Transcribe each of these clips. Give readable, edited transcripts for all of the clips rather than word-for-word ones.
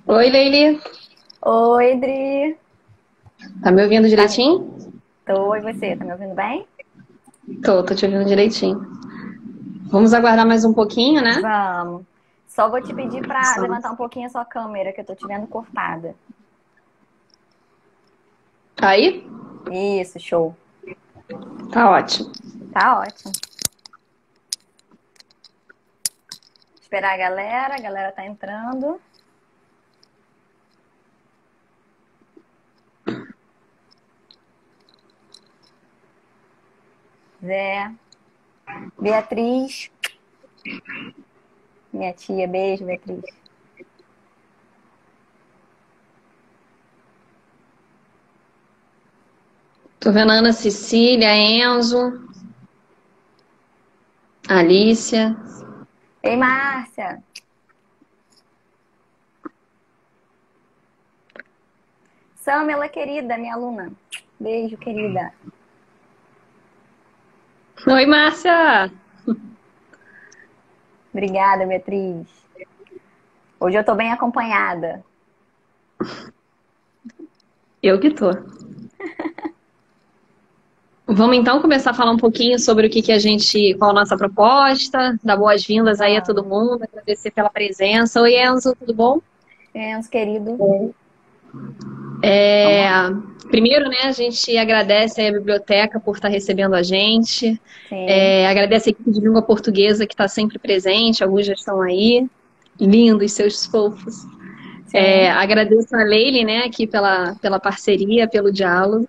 Oi, Leili. Oi, Dri. Tá me ouvindo Tá me... direitinho? Tô, e você? Tá me ouvindo bem? Tô te ouvindo direitinho. Vamos aguardar mais um pouquinho, né? Vamos. Só vou te pedir pra Só- levantar um pouquinho a sua câmera, que eu tô te vendo cortada. Tá aí? Isso, show. Tá ótimo. Tá ótimo. Esperar a galera tá entrando. Zé, Beatriz, minha tia, beijo, Beatriz. Tô vendo a Ana Cecília, Enzo, Alicia. Ei, Márcia. Samela, querida, minha aluna. Beijo, querida. Oi, Márcia. Obrigada, Beatriz. Hoje eu tô bem acompanhada. Eu que tô. Vamos então começar a falar um pouquinho sobre qual a nossa proposta, dar boas-vindas aí a todo Vamos. mundo, agradecer pela presença. Oi, Enzo, tudo bom? Enzo, querido. Vamos É, lá. Primeiro, né, a gente agradece aí a biblioteca por estar recebendo a gente. Sim, Agradece a equipe de língua portuguesa que está sempre presente, alguns já estão aí. Lindos, seus fofos. sim. Agradeço a Leile, né, aqui pela parceria, pelo diálogo.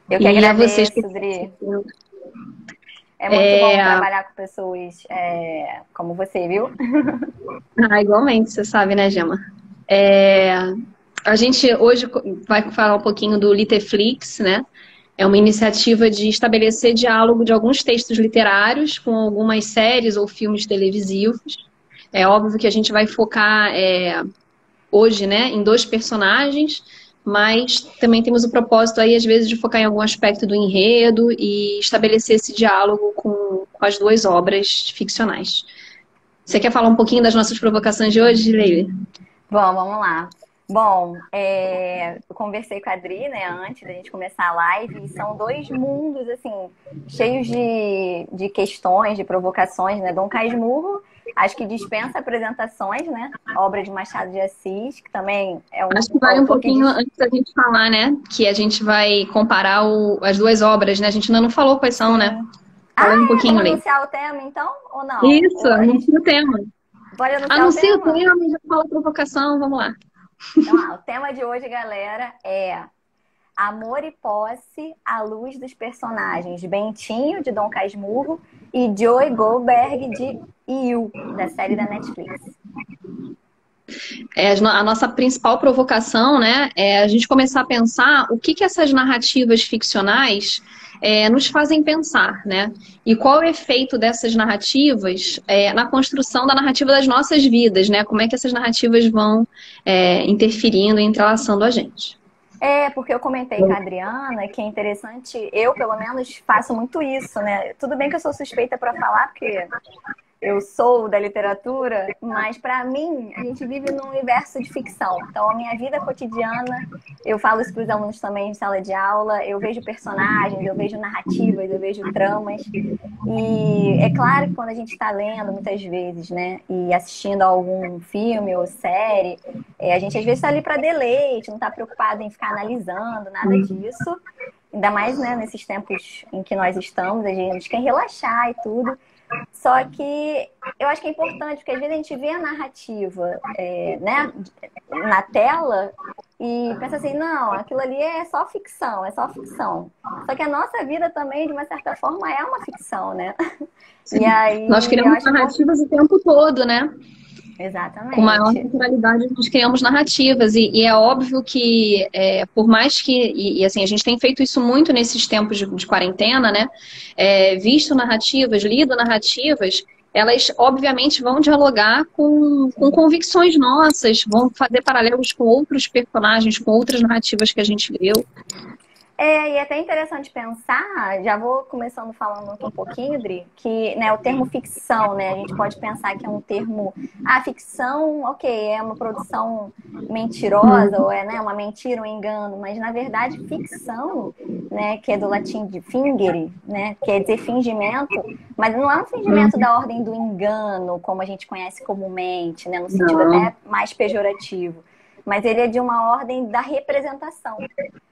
Eu que E a vocês por agradeço, estarem Dri. assistindo. É muito bom É, trabalhar com pessoas como você, viu? Igualmente, você sabe, né, Gemma? É, a gente hoje vai falar um pouquinho do Liteflix, né? É uma iniciativa de estabelecer diálogo de alguns textos literários com algumas séries ou filmes televisivos. É óbvio que a gente vai focar hoje, né, em dois personagens, mas também temos o propósito aí, às vezes, de focar em algum aspecto do enredo e estabelecer esse diálogo com as duas obras ficcionais. Você quer falar um pouquinho das nossas provocações de hoje, Leila? Vamos lá. Bom, eu conversei com a Adri, né, antes da gente começar a live, e são dois mundos, assim, cheios de questões, de provocações, né? Dom Casmurro, acho que dispensa apresentações, né? Obra de Machado de Assis, que também é um Acho que vale um autor que pouquinho diz... antes da gente falar, né? Que a gente vai comparar as duas obras, né? A gente ainda não falou quais são, né? Sim. Fala aí um Ah, pouquinho, vamos Leila. anunciar o tema, então? Ou não? Isso, Ou a gente anuncia o tema. pode anunciar o Anuncia o tema? tema e já fala a provocação, vamos lá. Então, o tema de hoje, galera, é Amor e Posse à luz dos personagens Bentinho, de Dom Casmurro, e Joey Goldberg, de You, da série da Netflix. A nossa principal provocação, né, é a gente começar a pensar o que essas narrativas ficcionais nos fazem pensar, né? E qual é o efeito dessas narrativas na construção da narrativa das nossas vidas, né? Como é que essas narrativas vão interferindo e entrelaçando a gente. Porque eu comentei com a Adriana que é interessante, eu pelo menos faço muito isso, né? Tudo bem que eu sou suspeita para falar, porque eu sou da literatura, mas para mim a gente vive num universo de ficção. Então a minha vida cotidiana, eu falo isso para os alunos também em sala de aula, eu vejo personagens, eu vejo narrativas, eu vejo tramas. E é claro que quando a gente está lendo muitas vezes, né, e assistindo a algum filme ou série, a gente às vezes está ali para deleite, não está preocupado em ficar analisando, nada disso. Ainda mais, né, nesses tempos em que nós estamos, a gente quer relaxar e tudo. Só que eu acho que é importante, porque às vezes a gente vê a narrativa né, na tela e pensa assim, não, aquilo ali é só ficção, é só ficção. Só que a nossa vida também, de uma certa forma, é uma ficção, né? E Nós aí eu criamos acho importante. narrativas o tempo todo, né? Com maior Exatamente. naturalidade, nós criamos narrativas. E é óbvio que, por mais que. Assim, a gente tem feito isso muito nesses tempos de quarentena, né? Visto narrativas, lido narrativas, elas, obviamente, vão dialogar com convicções nossas, vão fazer paralelos com outros personagens, com outras narrativas que a gente leu. E é até interessante pensar, já vou começando falando aqui um pouquinho, Dri, que né, o termo ficção, né, a gente pode pensar que é um termo, ficção, ok, é uma produção mentirosa, ou é né, uma mentira, um engano, mas na verdade ficção, né, que é do latim de fingere, né, quer dizer fingimento, mas não é um fingimento da ordem do engano, como a gente conhece comumente, né, no sentido Não, até mais pejorativo, mas ele é de uma ordem da representação.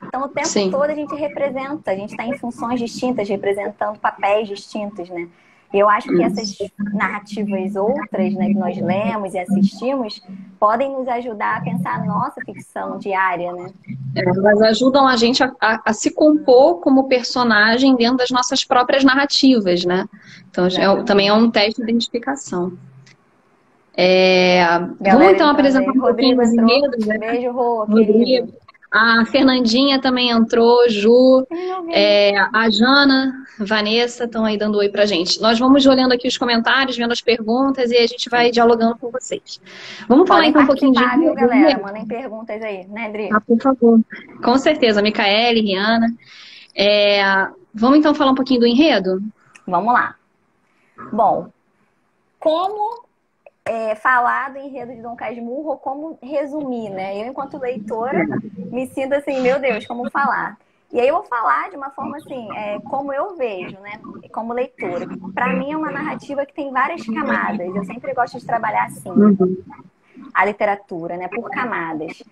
Então, o tempo sim. todo a gente representa, a gente está em funções distintas, representando papéis distintos, né? E eu acho que essas narrativas outras, né, que nós lemos e assistimos, podem nos ajudar a pensar a nossa ficção diária, né? Elas ajudam a gente a se compor como personagem dentro das nossas próprias narrativas, né? Então, também é um teste de identificação. Vamos Galera então entrando apresentar aí. um pouquinho Rodrigo os entrou. enredos, né? Beijo, Rô, Rodrigo. querido. A Fernandinha também entrou, Ju, Ih, não vi. a Jana, Vanessa estão aí dando oi pra gente. Nós vamos olhando aqui os comentários, vendo as perguntas e a gente vai dialogando com vocês. Vamos falar Podem então um pouquinho de participar, viu, galera? enredo? Mandem perguntas aí, né, Dri? Por favor. Com certeza, Micaele, Rihanna. Vamos então falar um pouquinho do enredo? Vamos lá. Bom, como falar do enredo de Dom Casmurro ou como resumir, né? Eu, enquanto leitora, me sinto assim, meu Deus, como falar? E aí eu vou falar de uma forma assim, como eu vejo, né? Como leitora. Para mim é uma narrativa que tem várias camadas. Eu sempre gosto de trabalhar assim, Uhum. a literatura, né? Por camadas.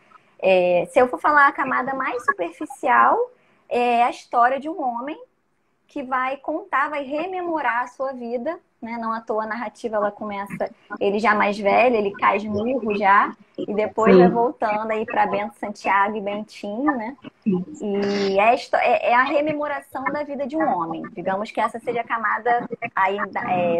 Se eu for falar a camada mais superficial, é a história de um homem que vai contar, vai rememorar a sua vida, né? Não à toa a narrativa ela começa ele já mais velho, ele casmurro já, e depois vai voltando aí para Bento Santiago e Bentinho, né? E é a rememoração da vida de um homem. Digamos que essa seja a camada aí,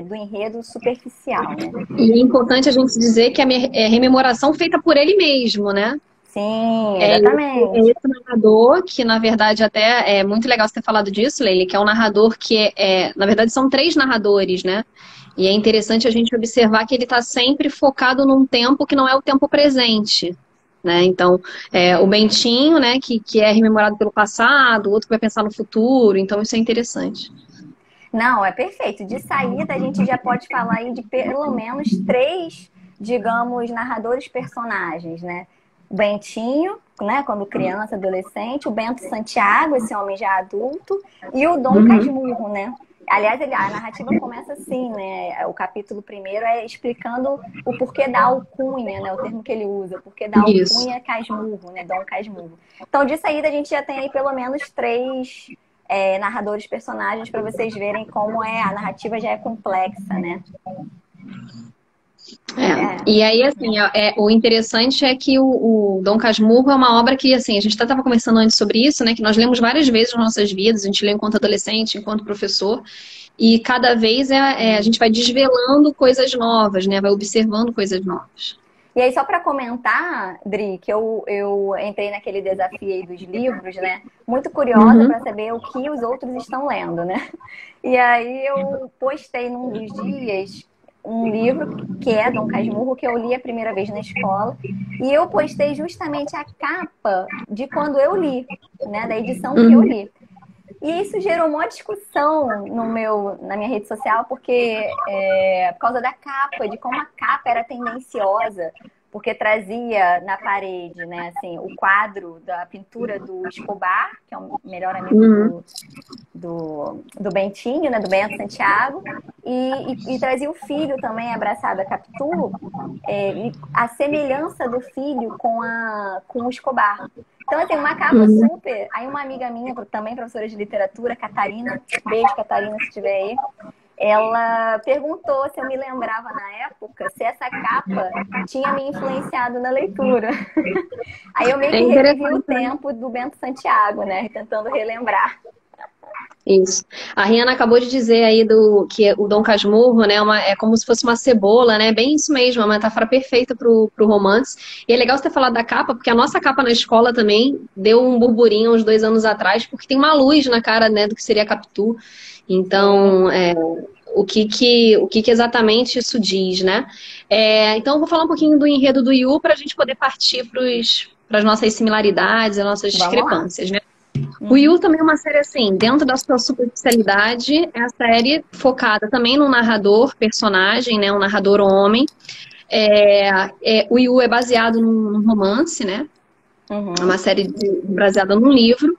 do enredo superficial, né? E é importante a gente dizer que é rememoração feita por ele mesmo, né? Sim, É exatamente. esse narrador que, na verdade, até é muito legal você ter falado disso, Leile, que é um narrador que na verdade, são três narradores, né? E é interessante a gente observar que ele está sempre focado num tempo que não é o tempo presente, né? Então, o Bentinho, né, que é rememorado pelo passado, o outro que vai pensar no futuro, então isso é interessante. Não, é perfeito. De saída, a gente já pode falar aí de pelo menos três, digamos, narradores personagens, né? O Bentinho, né, quando criança, adolescente, o Bento Santiago, esse homem já adulto, e o Dom Casmurro, né? Aliás, a narrativa começa assim, né? O capítulo primeiro é explicando o porquê da alcunha, né? O termo que ele usa, o porquê da Isso. alcunha Casmurro, né? Dom Casmurro. Então, de saída, a gente já tem aí pelo menos três narradores personagens para vocês verem como a narrativa já é complexa, né? E aí, assim, o interessante é que o Dom Casmurro é uma obra que, assim, a gente estava conversando antes sobre isso, né? Que nós lemos várias vezes nas nossas vidas, a gente lê enquanto adolescente, enquanto professor, e cada vez a gente vai desvelando coisas novas, né? Vai observando coisas novas. E aí, só para comentar, Dri, que eu entrei naquele desafio aí dos livros, né? Muito curiosa para saber o que os outros estão lendo, né? E aí eu postei num dos dias um livro que é Dom Casmurro, que eu li a primeira vez na escola. E eu postei justamente a capa de quando eu li, né? Da edição que eu li. E isso gerou uma discussão na minha rede social, porque por causa da capa, de como a capa era tendenciosa, porque trazia na parede, né, assim, o quadro da pintura do Escobar, que é o melhor amigo do Bentinho, né, do Bento Santiago, e trazia o filho também abraçado a Capitu, a semelhança do filho com o Escobar. Então, assim, uma capa super... Aí uma amiga minha, também professora de literatura, Catarina, beijo, Catarina, se estiver aí, ela perguntou se eu me lembrava na época se essa capa tinha me influenciado na leitura. Aí eu meio que revivi o tempo do Bento Santiago, né? Tentando relembrar. Isso. A Rihanna acabou de dizer aí que o Dom Casmurro, né, é como se fosse uma cebola, né? Bem isso mesmo, é uma metáfora perfeita pro romance. E é legal você ter falado da capa, porque a nossa capa na escola também deu um burburinho uns 2 anos atrás, porque tem uma luz na cara, né, do que seria a Capitu. Então, o que exatamente isso diz, né? Então, eu vou falar um pouquinho do enredo do Yu para a gente poder partir para as nossas similaridades, as nossas discrepâncias, né? O You também é uma série assim, dentro da sua superficialidade, é a série focada também no narrador, personagem, né? Um narrador homem. O You é baseado num romance, né? É uma série baseada num livro.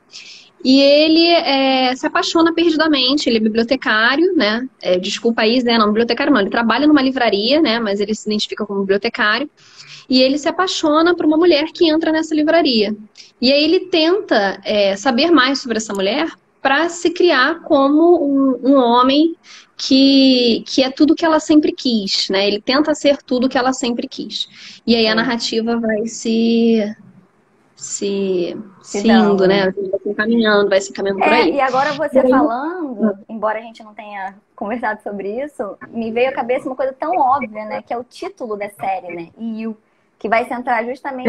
E ele se apaixona perdidamente, ele é bibliotecário, né? Desculpa aí, né? Não, bibliotecário não, ele trabalha numa livraria, né? Mas ele se identifica como bibliotecário. E ele se apaixona por uma mulher que entra nessa livraria. E aí ele tenta saber mais sobre essa mulher para se criar como um homem que é tudo que ela sempre quis, né? Ele tenta ser tudo que ela sempre quis. E aí a narrativa vai se indo, né? Vai se caminhando por aí. E agora você falando, embora a gente não tenha conversado sobre isso, me veio à cabeça uma coisa tão óbvia, né? Que é o título da série, né? You, que vai centrar justamente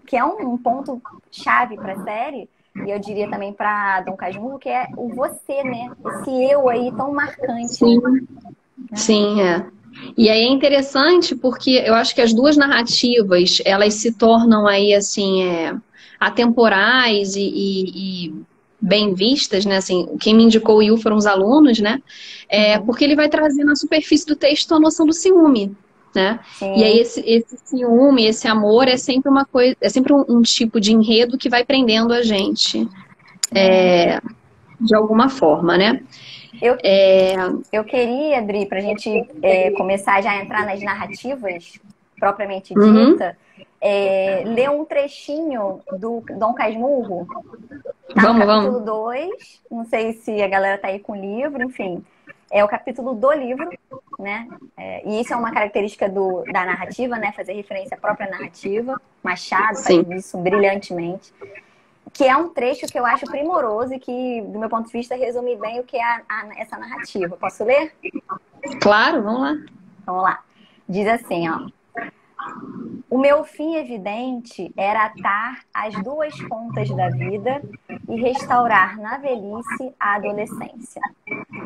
que é um ponto chave para a série, e eu diria também para Dom Casmurro, que é o você, né? Esse eu aí tão marcante. Sim, sim, E aí é interessante porque eu acho que as duas narrativas, elas se tornam aí, assim, atemporais e bem vistas, né? Assim, quem me indicou o You foram os alunos, né? Porque ele vai trazer na superfície do texto a noção do ciúme, né? E aí esse ciúme, esse amor é sempre uma coisa, é sempre um tipo de enredo que vai prendendo a gente de alguma forma, né? Eu queria, Adri, para a gente começar já a entrar nas narrativas propriamente dita, ler um trechinho do Dom Casmurro. Tá no capítulo 2, não sei se a galera tá aí com o livro, enfim. É o capítulo do livro, né? E isso é uma característica da narrativa, né? Fazer referência à própria narrativa. Machado faz isso brilhantemente. Que é um trecho que eu acho primoroso e que, do meu ponto de vista, resume bem o que é essa narrativa. Posso ler? Claro, vamos lá. Vamos lá. Diz assim, ó. O meu fim evidente era atar as duas pontas da vida e restaurar na velhice a adolescência.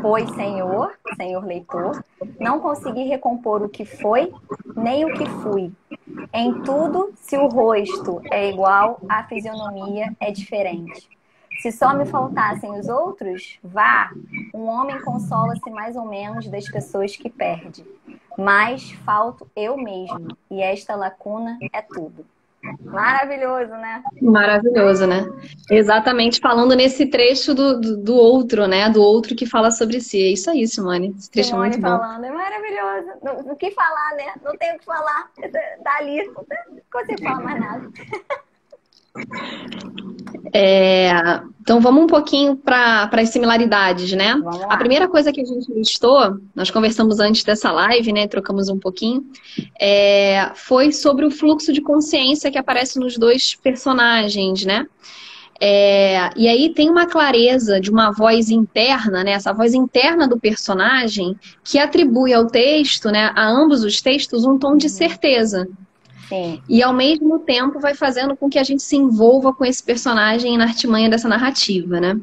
Pois, senhor leitor, não consegui recompor o que foi, nem o que fui. Em tudo, se o rosto é igual, a fisionomia é diferente. Se só me faltassem os outros, vá, um homem consola-se mais ou menos das pessoas que perde. Mas falto eu mesmo, e esta lacuna é tudo. Maravilhoso, né? Maravilhoso, né? Exatamente falando nesse trecho do outro, né? Do outro que fala sobre si. É isso aí, Simone. Esse trecho Simone é muito falando, é maravilhoso. O que falar, né? Não tem o que falar. Dali, não consigo falar mais nada. Então vamos um pouquinho para as similaridades, né? A primeira coisa que a gente listou, nós conversamos antes dessa live, né? Trocamos um pouquinho, foi sobre o fluxo de consciência que aparece nos dois personagens, né? E aí tem uma clareza de uma voz interna, né? Essa voz interna do personagem que atribui ao texto, né? A ambos os textos um tom de certeza. Sim. E ao mesmo tempo vai fazendo com que a gente se envolva com esse personagem na artimanha dessa narrativa, né?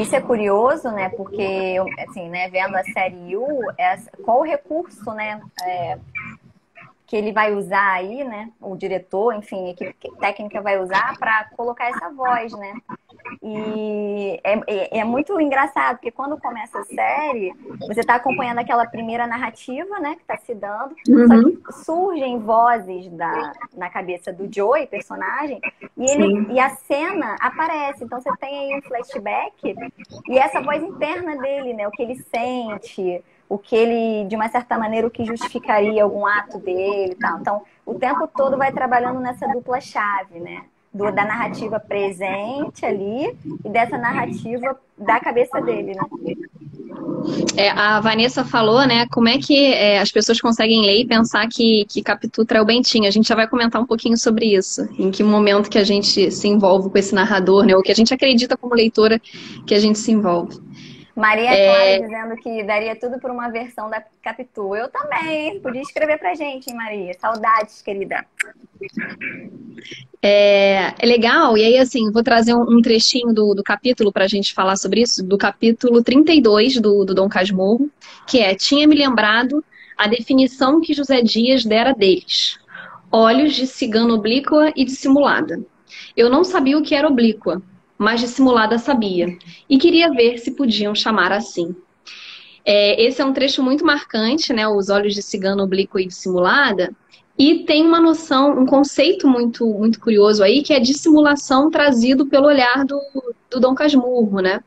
Isso é curioso, né? Porque, assim, né, vendo a série You, qual o recurso, né, que ele vai usar aí, né? O diretor, enfim, a equipe técnica vai usar para colocar essa voz, né? E é muito engraçado, porque quando começa a série, você está acompanhando aquela primeira narrativa, né, que está se dando, só que surgem vozes na cabeça do Joey, personagem, e a cena aparece. Então você tem aí um flashback e essa voz interna dele, né, o que ele sente, o que ele, de uma certa maneira, o que justificaria algum ato dele e tal. Então, o tempo todo vai trabalhando nessa dupla chave, né? Da narrativa presente ali e dessa narrativa da cabeça dele, né? A Vanessa falou, né, como é que as pessoas conseguem ler e pensar que Capitu traiu Bentinho. A gente já vai comentar um pouquinho sobre isso. Em que momento que a gente se envolve com esse narrador, né? Ou que a gente acredita como leitora que a gente se envolve. Maria Clara dizendo que daria tudo por uma versão da Capitu. Eu também. Podia escrever pra gente, hein, Maria? Saudades, querida. É legal, e aí assim, vou trazer um trechinho do capítulo pra gente falar sobre isso, do capítulo 32 do Dom Casmurro, que tinha me lembrado a definição que José Dias dera deles. Olhos de cigana oblíqua e dissimulada. Eu não sabia o que era oblíqua, mas dissimulada sabia, e queria ver se podiam chamar assim. Esse é um trecho muito marcante, né? Os olhos de cigano, oblíqua e dissimulada. E tem uma noção, um conceito muito curioso aí, que é dissimulação trazido pelo olhar do Dom Casmurro, né?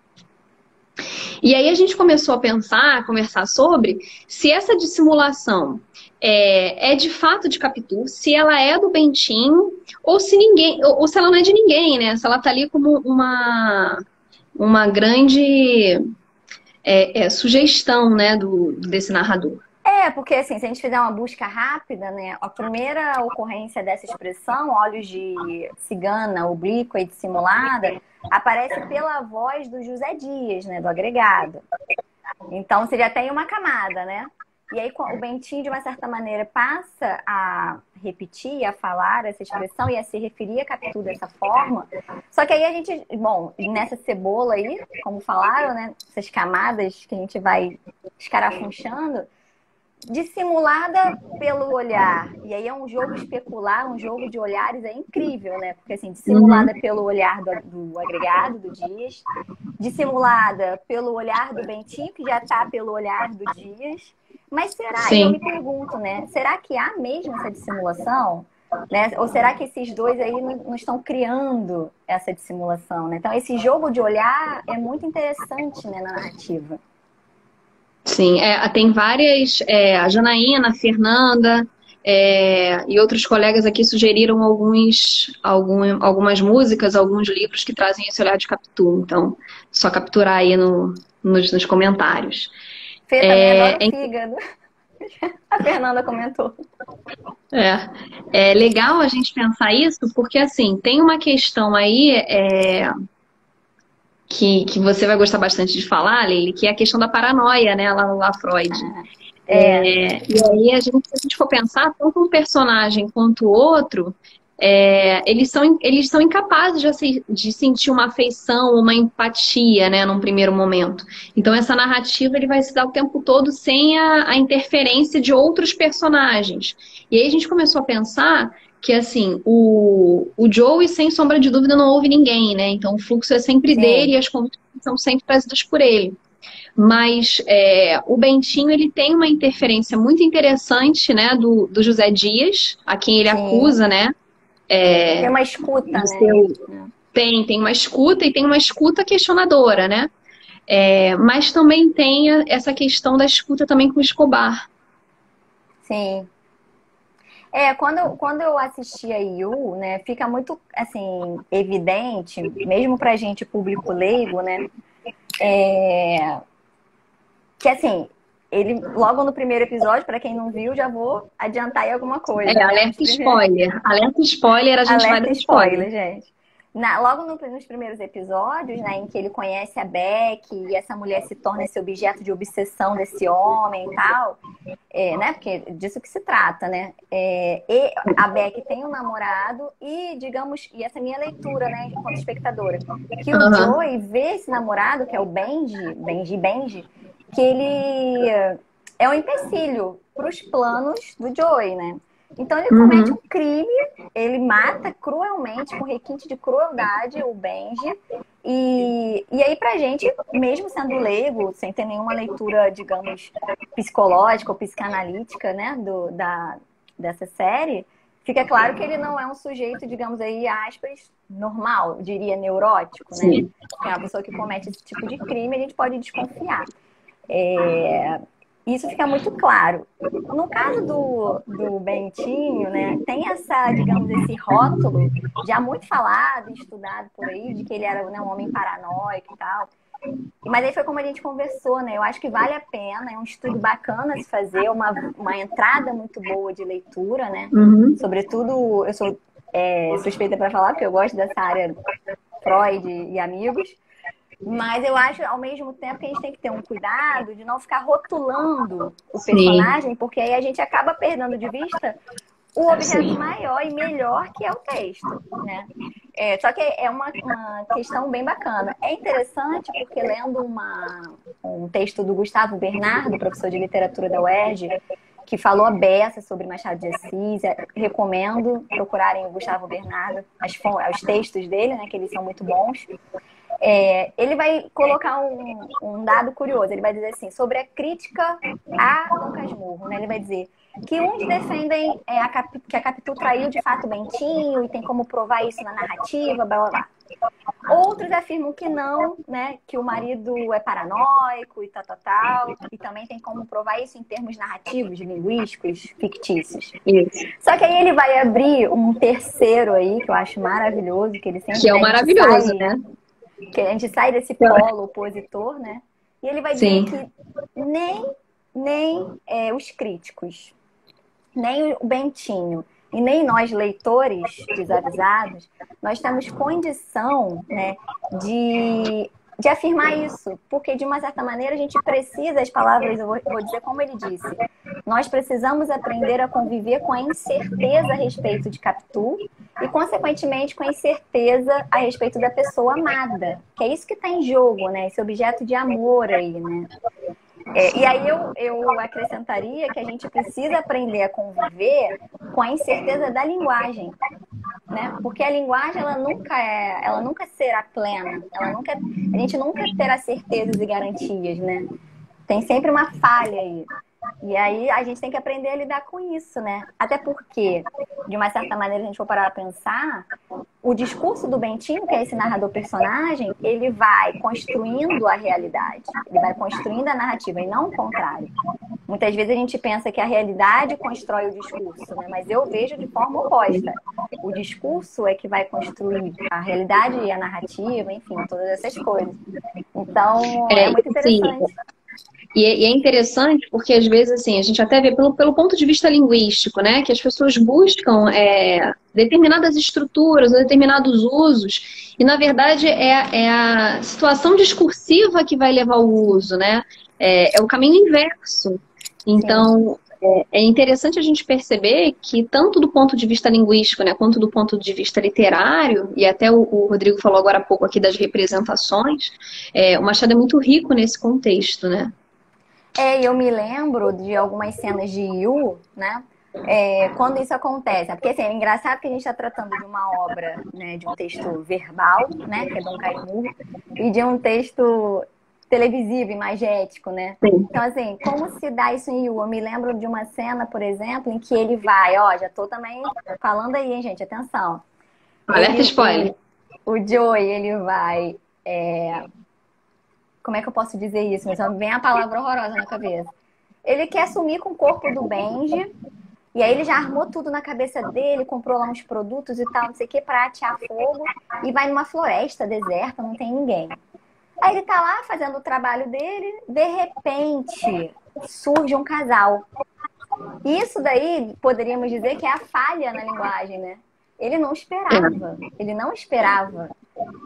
E aí a gente começou a pensar, a conversar sobre se essa dissimulação é de fato de Capitu, se ela é do Bentinho, ou se ninguém, ou se ela não é de ninguém, né? Se ela tá ali como uma grande sugestão, né, desse narrador. Porque assim, se a gente fizer uma busca rápida, né, a primeira ocorrência dessa expressão, olhos de cigana, oblíqua e dissimulada, aparece pela voz do José Dias, né, do agregado. Então, você já tem uma camada, né? E aí o Bentinho, de uma certa maneira, passa a repetir, a falar essa expressão e a se referir a Capitu dessa forma. Só que aí a gente, bom, nessa cebola aí, como falaram, né, essas camadas que a gente vai escarafunchando, dissimulada pelo olhar. E aí é um jogo especular, um jogo de olhares incrível, né? Porque assim, dissimulada pelo olhar do agregado, do Dias, dissimulada pelo olhar do Bentinho, que já está pelo olhar do Dias. Mas será, eu me pergunto, né? Será que há mesmo essa dissimulação? Né? Ou será que esses dois aí não estão criando essa dissimulação, né? Então, esse jogo de olhar é muito interessante, né, na narrativa. Sim, tem várias, a Janaína, a Fernanda e outros colegas aqui sugeriram algumas músicas, alguns livros que trazem esse olhar de Capitu. Então, só capturar aí nos comentários. Fê também adora o fígado. A Fernanda comentou. É legal a gente pensar isso, porque assim, tem uma questão aí que você vai gostar bastante de falar, Leila, que é a questão da paranoia, né, lá Freud. E aí, se a gente for pensar, tanto um personagem quanto o outro, eles são incapazes de sentir uma afeição, uma empatia, né, num primeiro momento. Então, essa narrativa ele vai se dar o tempo todo sem a interferência de outros personagens. E aí a gente começou a pensar que, assim, o Joey, sem sombra de dúvida, não ouve ninguém, né? Então, o fluxo é sempre dele e as conversas são sempre trazidas por ele. Mas o Bentinho, ele tem uma interferência muito interessante, né, do José Dias, a quem ele acusa, né? Tem uma escuta, né? Tem uma escuta e tem uma escuta questionadora, né? Mas também tem essa questão da escuta também com o Escobar. Sim. Quando eu assisti a Yu, né, fica muito, assim, evidente, mesmo pra gente, público leigo, né, que, assim, ele, logo no primeiro episódio, pra quem não viu, já vou adiantar aí alguma coisa. Alerta spoiler. Alerta spoiler, a gente vai dar spoiler, gente. Logo nos primeiros episódios, né, em que ele conhece a Beck e essa mulher se torna esse objeto de obsessão desse homem e tal, né, porque disso que se trata, né, e a Beck tem um namorado e, digamos, e essa minha leitura, né, enquanto espectadora, que o Joey vê esse namorado, que é o Benji, que ele é um empecilho para os planos do Joey, né. Então ele comete um crime, ele mata cruelmente, com requinte de crueldade, o Benji. E aí pra gente, mesmo sendo leigo, sem ter nenhuma leitura, digamos, psicológica ou psicanalítica, né, dessa série, fica claro que ele não é um sujeito, digamos aí, aspas, normal, diria neurótico, né? Que é uma pessoa que comete esse tipo de crime, a gente pode desconfiar. Isso fica muito claro. No caso do Bentinho, né, tem essa, digamos, esse rótulo já muito falado e estudado por aí, de que ele era, né, um homem paranoico e tal. Mas aí foi como a gente conversou, né? Eu acho que vale a pena, é um estudo bacana se fazer, uma entrada muito boa de leitura, né? Sobretudo, eu sou suspeita para falar, porque eu gosto dessa área Freud e amigos. Mas eu acho, ao mesmo tempo, que a gente tem que ter um cuidado de não ficar rotulando o personagem, porque aí a gente acaba perdendo de vista o objeto maior e melhor, que é o texto, né? Só que é uma questão bem bacana. É interessante porque, lendo um texto do Gustavo Bernardo, professor de literatura da UERJ, que falou a beça sobre Machado de Assis. Recomendo procurarem o Gustavo Bernardo, os textos dele, né, que eles são muito bons. Ele vai colocar um dado curioso. Ele vai dizer assim, sobre a crítica a Dom Casmurro, né? Ele vai dizer que uns defendem que a Capitu traiu de fato o Bentinho e tem como provar isso na narrativa, blá blá blá. Outros afirmam que não, né? Que o marido é paranoico e tal, tal, tal. E também tem como provar isso em termos narrativos, linguísticos, fictícios. Isso. Só que aí ele vai abrir um terceiro aí, que eu acho maravilhoso, que ele sempre... Que é o maravilhoso, né? Que a gente sai desse polo opositor, né? E ele vai dizer que nem os críticos, nem o Bentinho e nem nós, leitores desavisados, nós temos condição, né, de afirmar isso. Porque, de uma certa maneira, a gente precisa, as palavras, eu vou dizer como ele disse, nós precisamos aprender a conviver com a incerteza a respeito de Capitu e, consequentemente, com a incerteza a respeito da pessoa amada. Que é isso que está em jogo, né? Esse objeto de amor aí, né? E aí eu acrescentaria que a gente precisa aprender a conviver com a incerteza da linguagem, né? Porque a linguagem ela nunca será plena, a gente nunca terá certezas e garantias, né? Tem sempre uma falha aí. E aí a gente tem que aprender a lidar com isso, né? Até porque, de uma certa maneira, a gente for parar a pensar, o discurso do Bentinho, que é esse narrador-personagem, ele vai construindo a realidade, ele vai construindo a narrativa, e não o contrário. Muitas vezes a gente pensa que a realidade constrói o discurso, né? Mas eu vejo de forma oposta. O discurso é que vai construir a realidade e a narrativa, enfim, todas essas coisas. Então, é muito interessante. Sim. E é interessante porque, às vezes, assim, a gente até vê pelo ponto de vista linguístico, né? Que as pessoas buscam determinadas estruturas, determinados usos, e, na verdade, é a situação discursiva que vai levar ao uso, né? É o caminho inverso. Então, é interessante a gente perceber que, tanto do ponto de vista linguístico, né, quanto do ponto de vista literário, e até o Rodrigo falou agora há pouco aqui das representações, o Machado é muito rico nesse contexto, né? Eu me lembro de algumas cenas de Yu, né? Quando isso acontece. Porque assim, é engraçado que a gente está tratando de uma obra, né, de um texto verbal, né, que é Dom Casmurro, e de um texto televisivo, imagético, né? Sim. Então, assim, como se dá isso em Yu? Eu me lembro de uma cena, por exemplo, em que ele vai, já tô também falando aí, hein, gente, atenção. Alerta spoiler. O Joey, ele vai... Como é que eu posso dizer isso? Mas só vem a palavra horrorosa na cabeça. Ele quer sumir com o corpo do Benji, e aí ele já armou tudo na cabeça dele, comprou lá uns produtos e tal, não sei o que, pra atear fogo, e vai numa floresta deserta, não tem ninguém. Aí ele tá lá fazendo o trabalho dele, de repente surge um casal. Isso daí poderíamos dizer que é a falha na linguagem, né? Ele não esperava.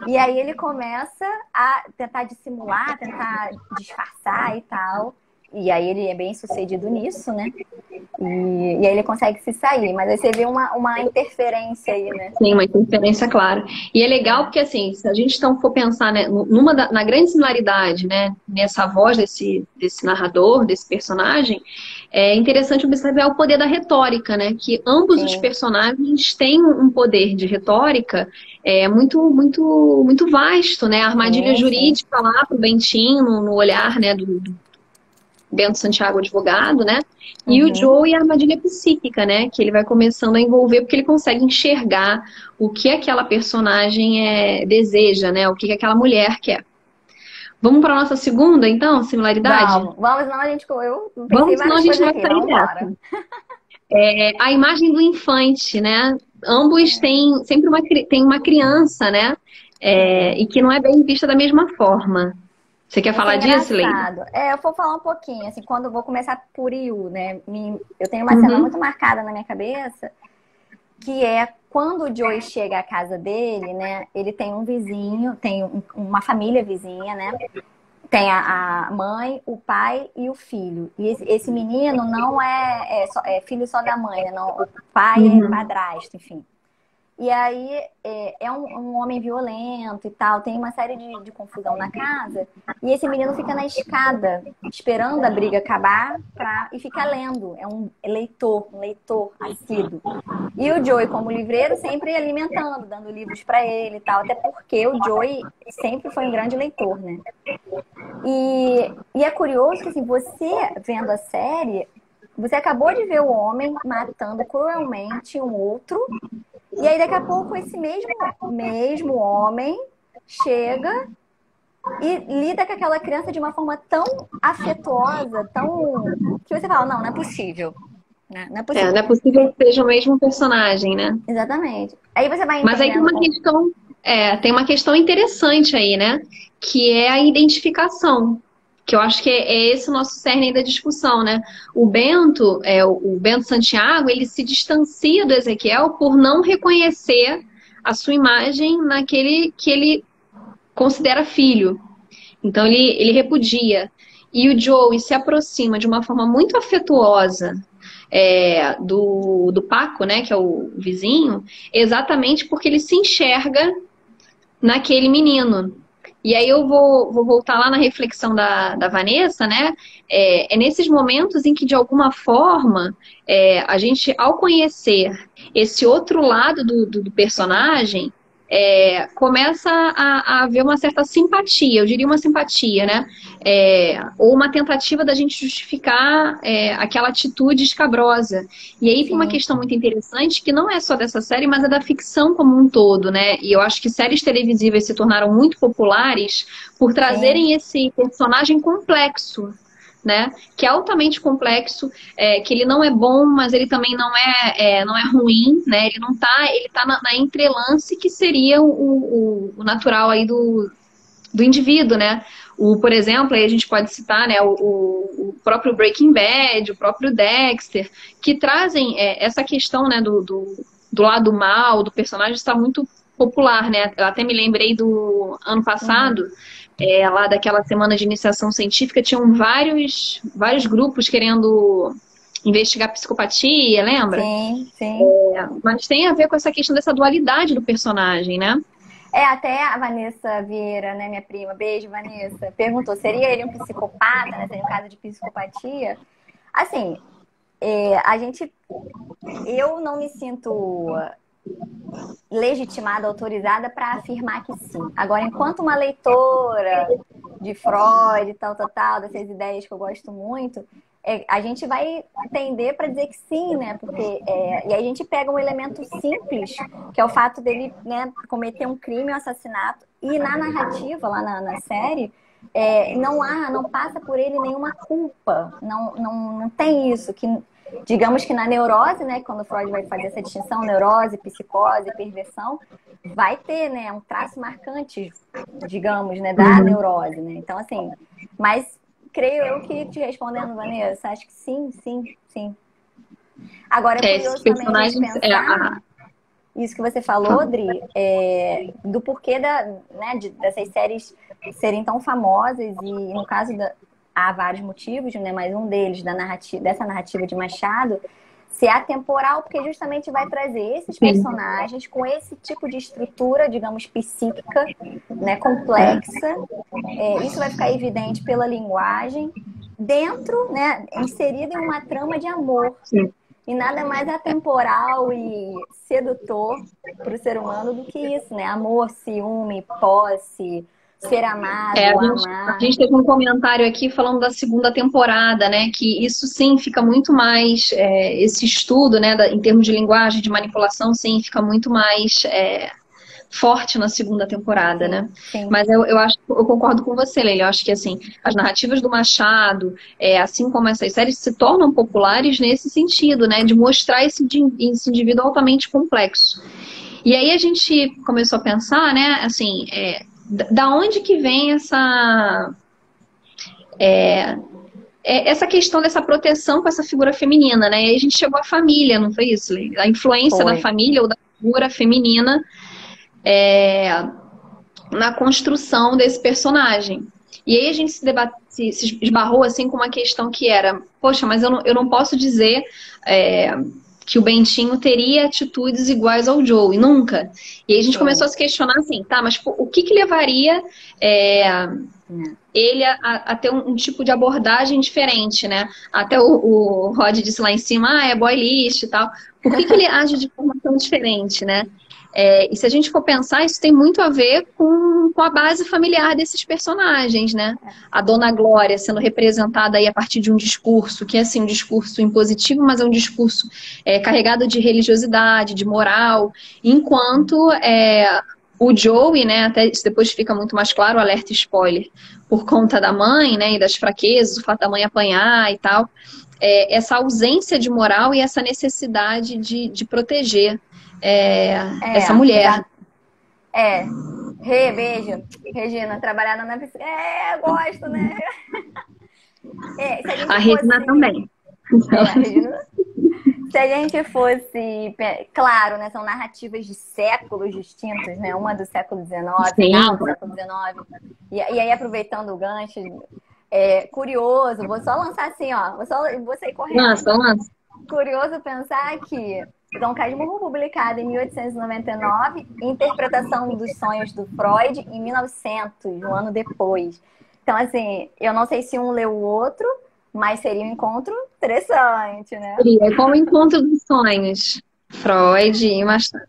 E aí ele começa a tentar dissimular, tentar disfarçar e tal. E aí ele é bem sucedido nisso, né? E aí ele consegue se sair. Mas aí você vê uma interferência aí, né? Sim, uma interferência clara. E é legal porque, assim, se a gente então for pensar, né, na grande similaridade, né, nessa voz desse narrador, desse personagem, é interessante observar o poder da retórica, né? Que ambos os personagens têm um poder de retórica muito vasto, né? A armadilha jurídica lá pro Bentinho, no olhar, né, do Bento Santiago, advogado, né? E o Joe e a armadilha psíquica, né? Que ele vai começando a envolver porque ele consegue enxergar o que aquela personagem deseja, né? O que aquela mulher quer. Vamos para a nossa segunda, então, similaridade? Vamos, senão a gente... Vamos, senão a gente vai sair dessa. A imagem do infante, né? Ambos têm sempre uma criança, né? E que não é bem vista da mesma forma. Você quer falar disso, Leila? Eu vou falar um pouquinho, assim, quando eu vou começar por Yu, né? Eu tenho uma cena muito marcada na minha cabeça, que é quando o Joey chega à casa dele, né? Ele tem um vizinho, tem uma família vizinha, né? Tem a mãe, o pai e o filho. E esse menino não é filho só da mãe, né? Não, o pai é padrasto, enfim. E aí é um homem violento e tal, tem uma série de confusão na casa. E esse menino fica na escada, esperando a briga acabar e fica lendo. É um leitor assíduo. E o Joey, como livreiro, sempre alimentando, dando livros para ele e tal. Até porque o Joey sempre foi um grande leitor, né? E é curioso que, assim, você vendo a série, você acabou de ver o homem matando cruelmente um outro. E aí, daqui a pouco, esse mesmo homem chega e lida com aquela criança de uma forma tão afetuosa, que você fala, não é possível. Né? Não é possível. Não é possível que seja o mesmo personagem, né? Exatamente. Aí você vai entendendo... Mas aí tem uma questão interessante aí, né? Que é a identificação. Que eu acho que é esse o nosso cerne da discussão, né? O Bento Santiago, ele se distancia do Ezequiel por não reconhecer a sua imagem naquele que ele considera filho. Então ele repudia. E o Joey se aproxima de uma forma muito afetuosa do Paco, né? Que é o vizinho, exatamente porque ele se enxerga naquele menino. E aí eu vou voltar lá na reflexão da Vanessa, né? É nesses momentos em que, de alguma forma, a gente, ao conhecer esse outro lado do personagem, começa a haver uma certa simpatia, eu diria uma simpatia, né? Ou uma tentativa da gente justificar aquela atitude escabrosa. E aí tem uma questão muito interessante que não é só dessa série, mas é da ficção como um todo, né? E eu acho que séries televisivas se tornaram muito populares por trazerem esse personagem complexo, né? Que é altamente complexo, que ele não é bom, mas ele também não é ruim, né? Ele tá na entrelance que seria o natural aí do indivíduo, né? Por exemplo, aí a gente pode citar, né, o próprio Breaking Bad, o próprio Dexter, que trazem essa questão, né, do lado mal, do personagem está muito popular, né? Eu até me lembrei do ano passado, lá daquela semana de iniciação científica, tinham vários grupos querendo investigar psicopatia, lembra? Sim, sim. Mas tem a ver com essa questão dessa dualidade do personagem, né? Até a Vanessa Vieira, né, minha prima, beijo, Vanessa, perguntou, seria ele um psicopata, né, seria um caso de psicopatia? Assim, eu não me sinto legitimada, autorizada para afirmar que sim. Agora, enquanto uma leitora de Freud e tal, dessas ideias que eu gosto muito, a gente vai tender para dizer que sim, né? Porque e aí a gente pega um elemento simples, que é o fato dele, né, cometer um crime, um assassinato, e na narrativa, lá na série, não passa por ele nenhuma culpa. Não tem isso, que digamos que na neurose, né, quando o Freud vai fazer essa distinção, neurose, psicose, perversão, vai ter, né, um traço marcante, digamos, né, da neurose, né? Então, assim, mas creio eu que te respondendo, Vanessa, acho que sim. Agora é curioso também a gente pensar isso que você falou, Dri, do porquê dessas séries serem tão famosas e, no caso, há vários motivos, né, mas um deles dessa narrativa de Machado ser atemporal, porque justamente vai trazer esses personagens com esse tipo de estrutura, digamos, psíquica, né, complexa. Isso vai ficar evidente pela linguagem, dentro, né, inserido em uma trama de amor. E nada mais atemporal e sedutor para o ser humano do que isso, né? Amor, ciúme, posse, ser amado, amar. A gente teve um comentário aqui falando da segunda temporada, né? Que isso sim fica muito mais, esse estudo, né, em termos de linguagem, de manipulação, sim, fica muito mais forte na segunda temporada, né? Sim. Mas eu concordo com você, Leila. Eu acho que assim, as narrativas do Machado, assim como essas séries, se tornam populares nesse sentido, né? De mostrar esse indivíduo altamente complexo. E aí a gente começou a pensar, né? Assim, da onde que vem essa questão dessa proteção com essa figura feminina, né? E aí a gente chegou à família, não foi isso, Leila? A influência da família ou da figura feminina na construção desse personagem. E aí a gente se esbarrou assim com uma questão que era, poxa, mas eu não posso dizer que o Bentinho teria atitudes iguais ao Joey, nunca. E aí a gente Sim. começou a se questionar assim, tá, mas o que que levaria ele a ter um tipo de abordagem diferente, né? Até o Rod disse lá em cima, é boy lixo e tal. Por que que ele age de forma tão diferente, né? E se a gente for pensar, isso tem muito a ver com a base familiar desses personagens, né? A Dona Glória sendo representada aí a partir de um discurso, que é assim, um discurso impositivo, mas é um discurso carregado de religiosidade, de moral, enquanto o Joey, né, até isso depois fica muito mais claro, alerta spoiler, por conta da mãe, né, e das fraquezas, o fato da mãe apanhar e tal, essa ausência de moral e essa necessidade de proteger essa mulher. Beijo. Regina, trabalhada na piscina. Gosto, né? Se a gente A fosse... Regina também. Regina... Se a gente fosse... Claro, né? São narrativas de séculos distintos, né? Uma do século XIX, final do século XIX. E aí, aproveitando o gancho, curioso, vou só lançar assim, ó. Vou sair correndo. Lança. Curioso pensar que Dom Casmurro, publicado em 1899, interpretação dos sonhos do Freud em 1900, um ano depois. Então, assim, eu não sei se um leu o outro, mas seria um encontro interessante, né? É como o encontro dos sonhos. Freud e Machado.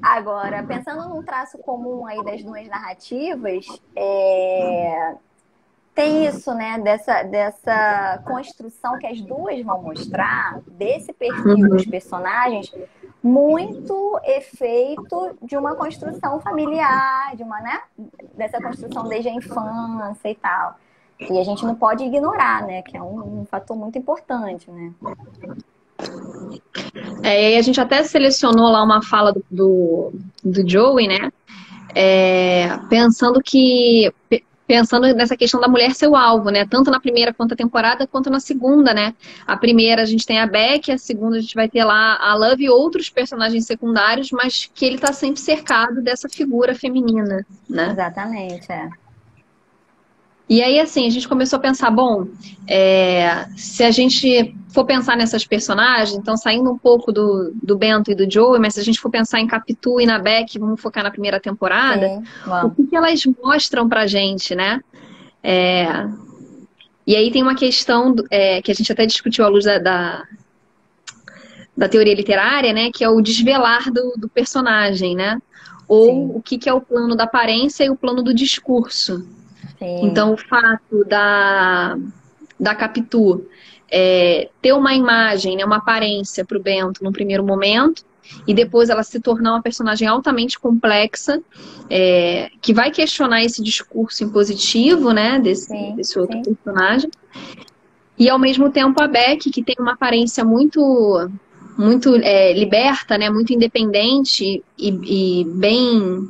Agora, pensando num traço comum aí das duas narrativas, tem isso, né? Dessa construção que as duas vão mostrar, desse perfil dos personagens, muito efeito de uma construção familiar, né? Dessa construção desde a infância e tal. E a gente não pode ignorar, né? Que é um fator muito importante, né? E a gente até selecionou lá uma fala do Joey, né? Pensando nessa questão da mulher ser o alvo, né? Tanto na primeira quanto a temporada, quanto na segunda, né? A primeira a gente tem a Beck, a segunda a gente vai ter lá a Love e outros personagens secundários, mas que ele tá sempre cercado dessa figura feminina, né? Exatamente, E aí, assim, a gente começou a pensar, bom, se a gente for pensar nessas personagens, então saindo um pouco do Bento e do Joey, mas se a gente for pensar em Capitu e na Beck, vamos focar na primeira temporada, o que elas mostram pra gente, né? E aí tem uma questão que a gente até discutiu à luz da teoria literária, né? Que é o desvelar do personagem, né? Ou o que é o plano da aparência e o plano do discurso. Então, o fato da Capitu ter uma imagem, né, uma aparência para o Bento num primeiro momento, e depois ela se tornar uma personagem altamente complexa, que vai questionar esse discurso impositivo, né, desse outro personagem. E, ao mesmo tempo, a Beck, que tem uma aparência muito liberta, né, muito independente e bem...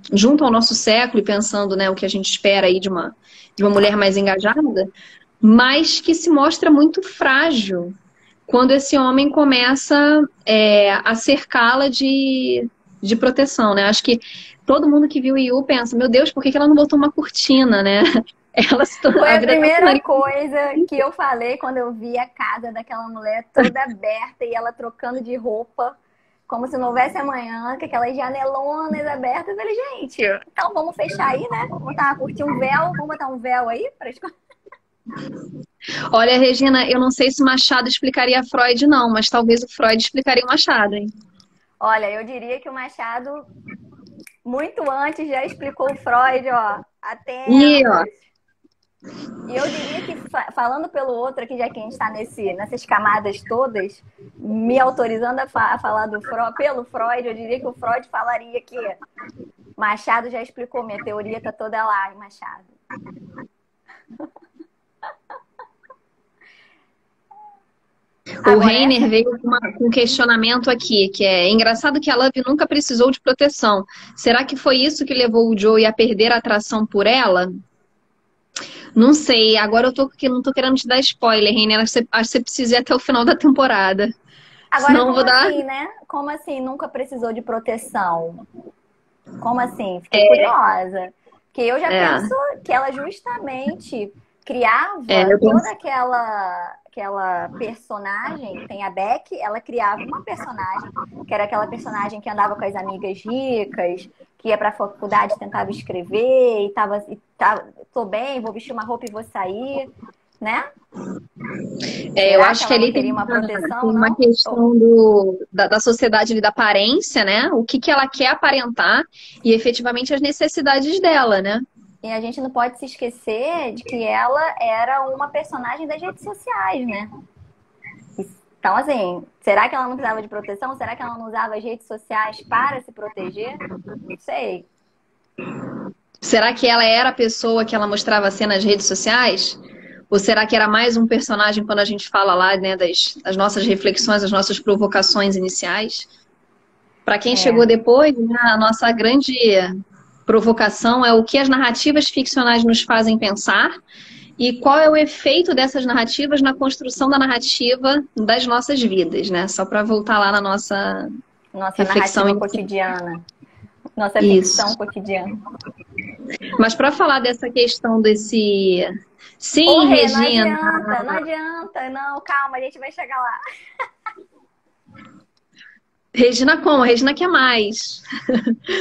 junto ao nosso século e pensando, né, o que a gente espera aí de uma mulher mais engajada, mas que se mostra muito frágil quando esse homem começa a cercá-la de proteção, né? Acho que todo mundo que viu o Yu pensa, meu Deus, por que ela não botou uma cortina, né? Foi a primeira coisa que eu falei quando eu vi a casa daquela mulher toda aberta e ela trocando de roupa, como se não houvesse amanhã, com aquelas janelonas abertas. Eu falei, gente, então vamos fechar aí, né? Vamos botar uma cortina, um véu, vamos botar um véu aí para Olha, Regina, eu não sei se Machado explicaria Freud, não, mas talvez o Freud explicaria o Machado, hein? Olha, eu diria que o Machado, muito antes, já explicou o Freud, ó, até... E eu diria que, falando pelo outro aqui, já que a gente está nessas camadas todas, me autorizando a falar pelo Freud, eu diria que o Freud falaria que Machado já explicou, minha teoria tá toda lá em Machado. O Reiner veio com um questionamento aqui, que é engraçado que a Love nunca precisou de proteção. Será que foi isso que levou o Joey a perder a atração por ela? Não sei, agora eu não tô querendo te dar spoiler, Reiner. Acho que você precisa ir até o final da temporada. Agora, senão como assim, né? Como assim nunca precisou de proteção? Como assim? Fiquei curiosa. Porque eu já penso que ela justamente criava toda aquela aquela personagem, tem a Beck, ela criava uma personagem, que era aquela personagem que andava com as amigas ricas, que ia pra faculdade, tentava escrever, tô bem, vou vestir uma roupa e vou sair, né? Eu Será que acho que ela não ali teria tem uma proteção, uma não? questão da sociedade ali, da aparência, né? O que ela quer aparentar e efetivamente as necessidades dela, né? E a gente não pode se esquecer de que ela era uma personagem das redes sociais, né? Então, assim, será que ela não precisava de proteção? Será que ela não usava as redes sociais para se proteger? Não sei. Será que ela era a pessoa que ela mostrava ser nas redes sociais? Ou será que era mais um personagem quando a gente fala lá, né, das nossas reflexões, das nossas provocações iniciais? Para quem chegou É, depois, né, a nossa grande provocação é o que as narrativas ficcionais nos fazem pensar e qual é o efeito dessas narrativas na construção da narrativa das nossas vidas, né? Só para voltar lá na nossa nossa reflexão narrativa inicial. cotidiana, nossa ficção Isso. cotidiana. Mas para falar dessa questão desse. Ô, Sim, Rê, não Regina. adianta, não adianta, não, calma, a gente vai chegar lá. Regina como? Regina quer mais.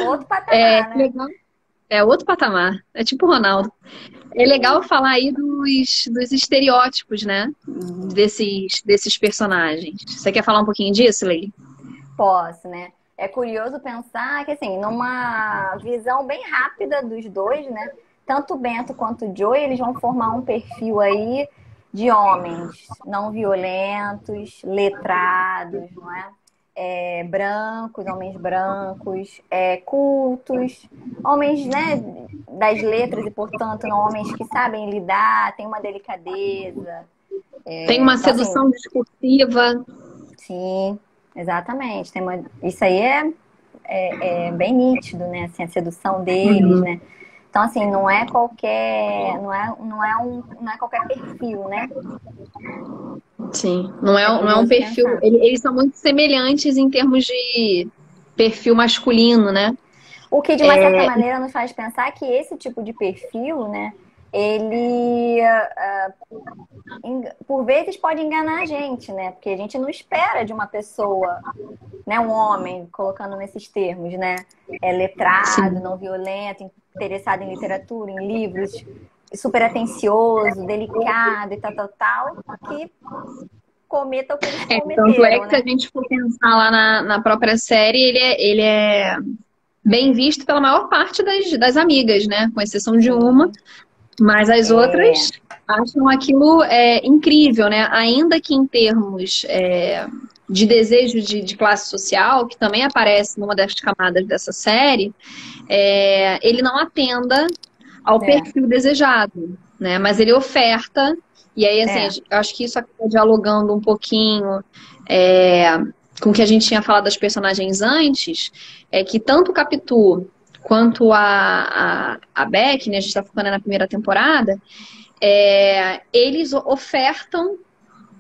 Outro É patamar, né? legal. É outro patamar. É tipo o Ronaldo. É legal falar aí dos estereótipos, né? Desses personagens. Você quer falar um pouquinho disso, Leila? Posso, né? É curioso pensar que, assim, numa visão bem rápida dos dois, né? Tanto o Bento quanto o Joey, eles vão formar um perfil aí de homens não violentos, letrados, não é? Brancos, homens brancos, cultos, homens, né, das letras e, portanto, não homens que sabem lidar, têm uma delicadeza. Tem uma Então, assim, sedução discursiva. sim, exatamente. Isso aí é bem nítido, né? Assim, a sedução deles, Uhum. né? Então, assim, não é qualquer, não é qualquer perfil, né? Sim. É Não é um curioso perfil. pensar. Eles são muito semelhantes em termos de perfil masculino, né? O que, de uma certa maneira, nos faz pensar que esse tipo de perfil, né? Ele por vezes pode enganar a gente, né? Porque a gente não espera de uma pessoa, né, um homem, colocando nesses termos, né? Letrado, Sim. não violento, interessado em literatura, em livros, super atencioso, delicado e tal, tal, tal, que cometa o que eles Tanto é cometeram, que se a né? gente for pensar lá na própria série, ele é bem visto pela maior parte das amigas, né? Com exceção de uma, Sim, mas as é, outras acham aquilo incrível, né? Ainda que em termos de desejo de classe social, que também aparece numa das camadas dessa série, ele não atenda ao é, perfil desejado, né? Mas ele oferta, e aí, assim, é, eu acho que isso acaba dialogando um pouquinho é, com o que a gente tinha falado das personagens antes, é que tanto o Capitu quanto a Beck, né, a gente está focando na primeira temporada, eles ofertam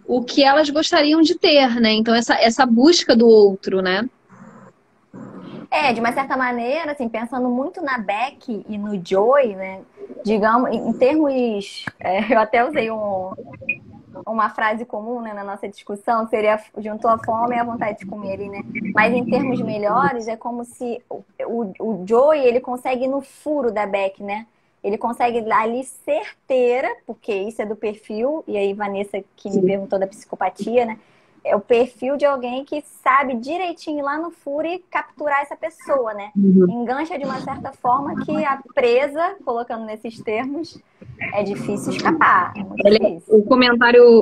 o que elas gostariam de ter, né? Então, essa busca do outro, né? de uma certa maneira, assim, pensando muito na Beck e no Joey, né? Digamos, em termos, eu até usei uma frase comum, né, na nossa discussão, seria juntou a fome e a vontade de comer ali, né? Mas em termos melhores, é como se o Joey, ele consegue ir no furo da Beck, né? Ele consegue ali certeira, porque isso é do perfil, e aí Vanessa que me perguntou da psicopatia, né? É o perfil de alguém que sabe direitinho ir lá no furo e capturar essa pessoa, né? Engancha de uma certa forma que a presa, colocando nesses termos, é difícil escapar, é muito difícil.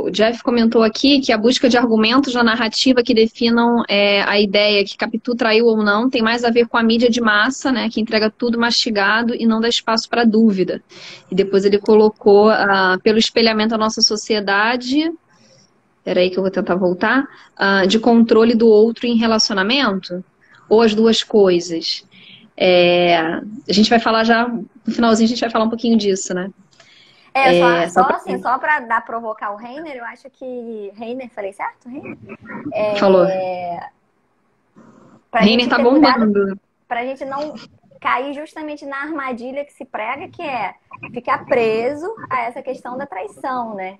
O Jeff comentou aqui que a busca de argumentos na narrativa que definam a ideia que Capitu traiu ou não tem mais a ver com a mídia de massa, né, que entrega tudo mastigado e não dá espaço para dúvida. E depois ele colocou pelo espelhamento da nossa sociedade, peraí que eu vou tentar voltar, de controle do outro em relacionamento, ou as duas coisas. A gente vai falar já, no finalzinho a gente vai falar um pouquinho disso, né? Só assim, só para dar provocar o Reiner, eu acho que. Reiner, falei certo? Reiner? Falou. Pra Reiner gente tá ter cuidado, bombando. pra gente não cair justamente na armadilha que se prega, que é ficar preso a essa questão da traição, né?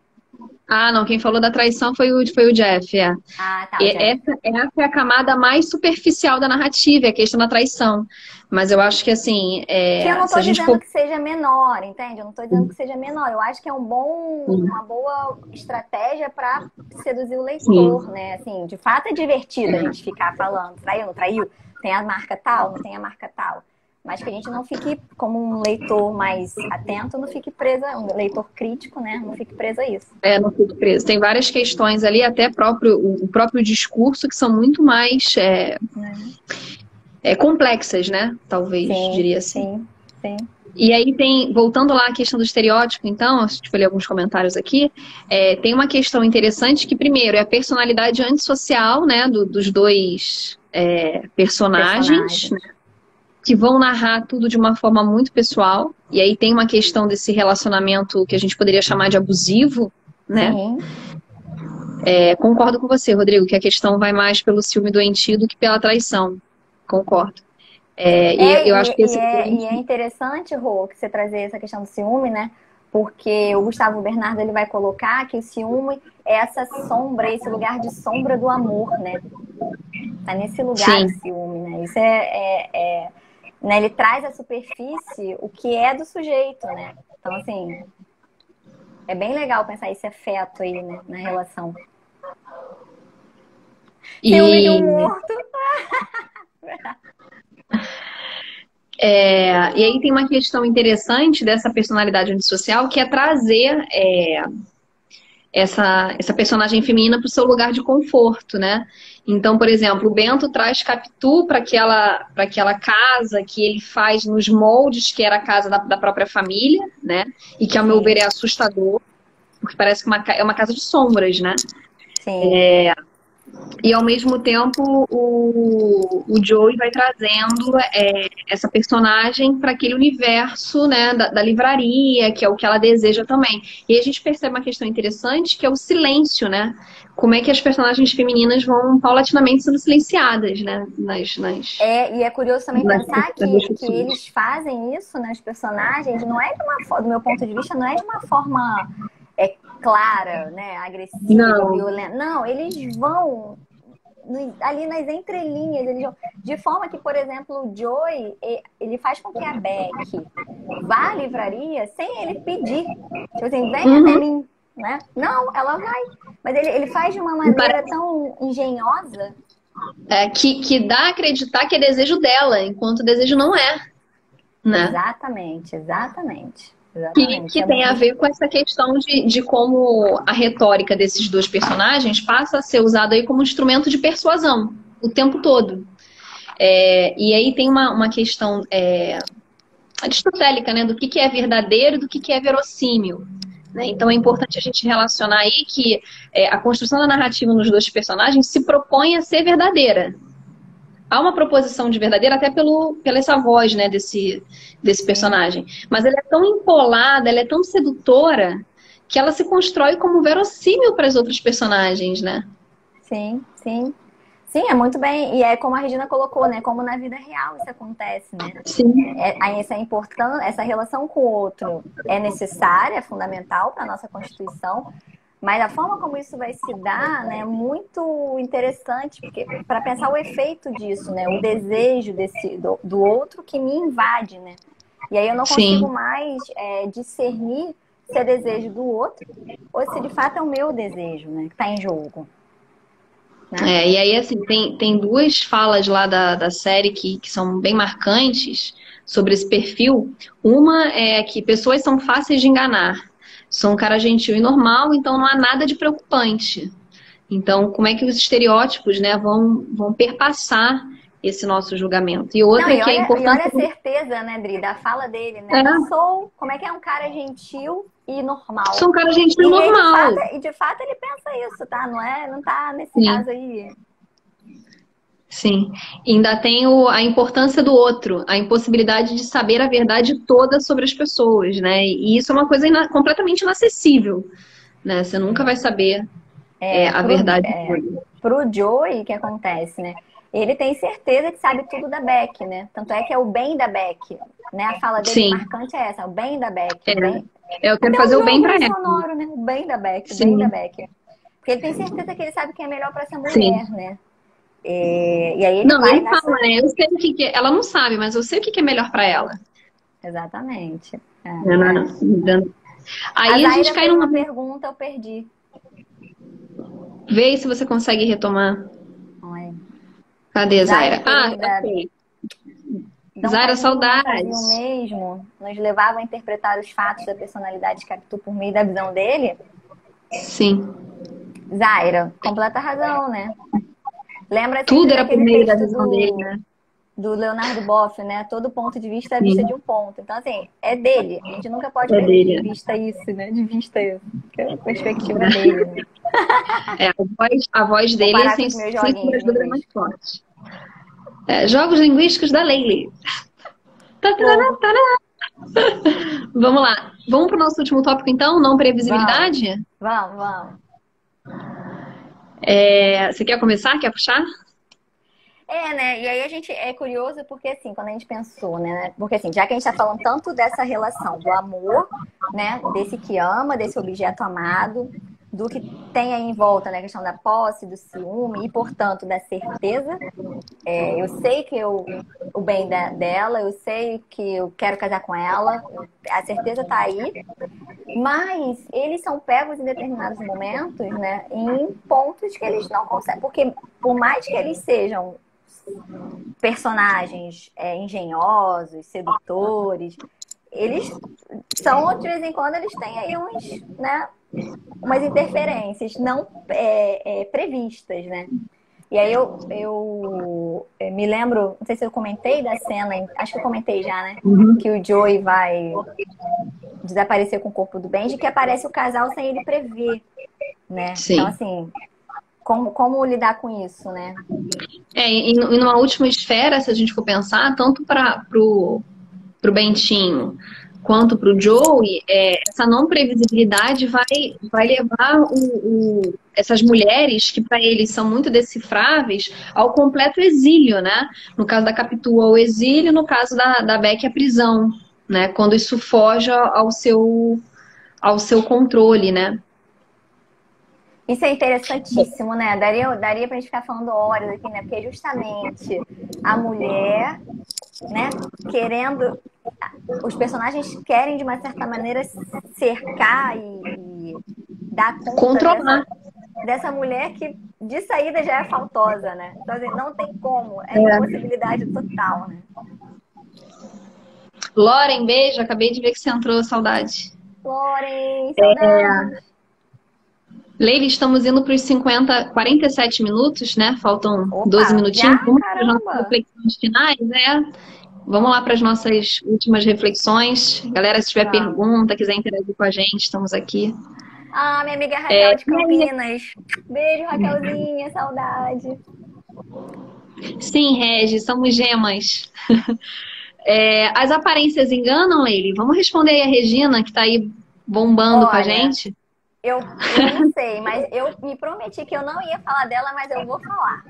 Ah, não, quem falou da traição foi o Jeff, é. Ah, tá, o Jeff. Essa é a camada mais superficial da narrativa, é a questão da traição. Mas eu acho que, assim, Que eu não se tô a gente dizendo for... que seja menor, entende? Eu não tô dizendo que seja menor. Eu acho que é uma boa estratégia para seduzir o leitor, Sim. né? Assim, de fato é divertido a gente ficar falando, traiu, não traiu? Tem a marca tal, não tem a marca tal. Mas que a gente não fique, como um leitor mais atento, não fique presa, um leitor crítico, né? Não fique preso a isso. Não fico preso. Tem várias questões ali, até o próprio discurso, que são muito mais complexas, né? Talvez, Sim, diria assim. sim, sim. E aí voltando lá à questão do estereótipo, então, a gente vai ler alguns comentários aqui, tem uma questão interessante que, primeiro, é a personalidade antissocial, né, dos dois personagens, né, que vão narrar tudo de uma forma muito pessoal. E aí tem uma questão desse relacionamento que a gente poderia chamar de abusivo, né? Sim. Concordo com você, Rodrigo, que a questão vai mais pelo ciúme doentio do que pela traição. Concordo. E eu acho que esse E é interessante, Rô, que você trazer essa questão do ciúme, né? Porque o Gustavo Bernardo ele vai colocar que o ciúme é essa sombra, esse lugar de sombra do amor, né? Tá nesse lugar Sim. do ciúme, né? Isso né? Ele traz à superfície o que é do sujeito, né? Então, assim, é bem legal pensar esse afeto aí, né? Na relação. Ciúme de um morto. E aí tem uma questão interessante dessa personalidade antissocial, que é trazer essa personagem feminina para o seu lugar de conforto, né? Então, por exemplo, o Bento traz Capitu para aquela casa que ele faz nos moldes que era a casa da própria família, né? E que, ao meu ver, é assustador, porque parece que é uma casa de sombras, né? Sim. E ao mesmo tempo o Joey vai trazendo essa personagem para aquele universo, né, da livraria, que é o que ela deseja também. E a gente percebe uma questão interessante, que é o silêncio, né? Como é que as personagens femininas vão paulatinamente sendo silenciadas, né? E é curioso também pensar que eles fazem isso, né, os personagens, não é de uma forma, do meu ponto de vista, não é de uma forma clara, né, agressiva, violenta. Não, eles vão ali nas entrelinhas, eles vão, de forma que, por exemplo, o Joey, ele faz com que a Beck vá à livraria sem ele pedir. Tipo assim, vem até mim, né? Não, ela vai. Mas ele faz de uma maneira tão engenhosa. Que dá a acreditar que é desejo dela, enquanto o desejo não é. Né? Exatamente. Que tem a ver com essa questão de como a retórica desses dois personagens passa a ser usada aí como instrumento de persuasão o tempo todo. E aí tem uma questão aristotélica, né, do que é verdadeiro e do que é verossímil. Né? Então é importante a gente relacionar aí que a construção da narrativa nos dois personagens se propõe a ser verdadeira. Há uma proposição de verdadeira até pela essa voz, né, desse personagem. Mas ela é tão empolada, ela é tão sedutora, que ela se constrói como verossímil para as outras personagens, né? Sim. Sim, é muito bem. E é como a Regina colocou, né? Como na vida real isso acontece, né? Sim. Essa relação com o outro é necessária, é fundamental para a nossa Constituição. Mas a forma como isso vai se dar, né, é muito interessante, porque para pensar o efeito disso, né, o desejo do outro que me invade, né? E aí eu não consigo mais discernir se é desejo do outro ou se de fato é o meu desejo, né, que está em jogo. Né? E aí, assim, tem duas falas lá da série que são bem marcantes sobre esse perfil. Uma é que pessoas são fáceis de enganar. Sou um cara gentil e normal, então não há nada de preocupante. Então, como é que os estereótipos, né, vão perpassar esse nosso julgamento? E outra que é importante... E olha a certeza, né, Dri, da fala dele, né? Como é que é um cara gentil e normal? Sou um cara gentil e normal. De fato ele pensa isso, tá? Não tá nesse caso aí... Sim, ainda tem a importância do outro, a impossibilidade de saber a verdade toda sobre as pessoas, né? E isso é uma coisa completamente inacessível, né? Você nunca vai saber a verdade toda. Pro Joey, o que acontece, né? Ele tem certeza que sabe tudo da Beck, né? Tanto é que é o bem da Beck, né? A fala dele marcante é essa, o bem da Beck. Eu quero Até o fazer o bem jogo pra é ela. sonoro, né? O bem da Beck, o bem da Sim, Beck. Porque ele tem certeza que ele sabe que é melhor pra essa sim. mulher, né? E aí ele Não, vai ele nessa. fala, né? Eu sei o que que ela não sabe, mas eu sei o que que é melhor pra ela. Exatamente. Né, A Aí a gente Zaira cai fez numa. uma pergunta, eu perdi. Vê se você consegue retomar. Ai. Cadê, Zaira, Zaira? Ah, querida, ok. Dom Zaira, Casmurro não fazia o saudades. mesmo? Nos levava a interpretar os fatos da personalidade de Capitu por meio da visão dele? Sim. Zaira, completa razão, né? Lembra Tudo sempre era por daquele meio da texto visão dele, do, né? do Leonardo Boff, né? Todo ponto de vista é vista de Sim, um ponto. Então, assim, é dele. A gente nunca pode é perder de dele. vista isso, né? De vista isso. Porque a perspectiva é dele, né? É, a voz Vou dele é parar com sem, os meus sem sombra joguinhos de dúvida mais linguísticos. forte. É, jogos linguísticos da Leile. Fogo. Vamos lá. Vamos para o nosso último tópico, então, não Vamos, previsibilidade? vamos. Você quer começar? Quer puxar? Né? E aí a gente é curioso porque, assim, quando a gente pensou, né? Porque, assim, já que a gente tá falando tanto dessa relação do amor, né? Desse que ama, desse objeto amado, do que tem aí em volta, né? A questão da posse, do ciúme e, portanto, da certeza. Eu sei que o bem dela, eu sei que eu quero casar com ela, a certeza tá aí. Mas eles são pegos em determinados momentos, né? Em pontos que eles não conseguem. Porque, por mais que eles sejam personagens engenhosos, sedutores, eles são, de vez em quando, eles têm aí né, umas interferências não previstas, né? E aí eu me lembro, não sei se eu comentei da cena, acho que eu comentei já, né? Que o Joey vai desaparecer com o corpo do Benji, que aparece o casal sem ele prever, né? Então, Sim. assim, como lidar com isso, né? E numa última esfera, se a gente for pensar, tanto para pro Bentinho quanto pro Joey, essa não previsibilidade vai levar essas mulheres, que para eles são muito decifráveis, ao completo exílio, né? No caso da Capitu, ao exílio, no caso da Beck, a prisão, né? Quando isso foge ao seu controle, né? Isso é interessantíssimo, né? Daria pra gente ficar falando horas aqui, né? Porque justamente a mulher, né, querendo. Os personagens querem, de uma certa maneira, cercar e dar conta Controlar. dessa mulher que de saída já é faltosa, né? Então, assim, não tem como, é É. impossibilidade total, né? Loren, beijo, acabei de ver que você entrou, saudade. Loren, saudades. Leila, estamos indo para os 47 minutos, né? Faltam 12 Opa, já? minutinhos. Vamos para as nossas Caramba! reflexões finais, né? Vamos lá para as nossas últimas reflexões. Galera, se tiver Vamos. pergunta, quiser interagir com a gente, estamos aqui. Ah, minha amiga Raquel de E aí? Campinas. Beijo, Raquelzinha, saudade. Sim, Regis, somos gemas. As aparências enganam, Leila? Vamos responder aí a Regina, que está aí bombando com a Olha, gente. eu não sei, mas eu me prometi que eu não ia falar dela, mas eu vou falar.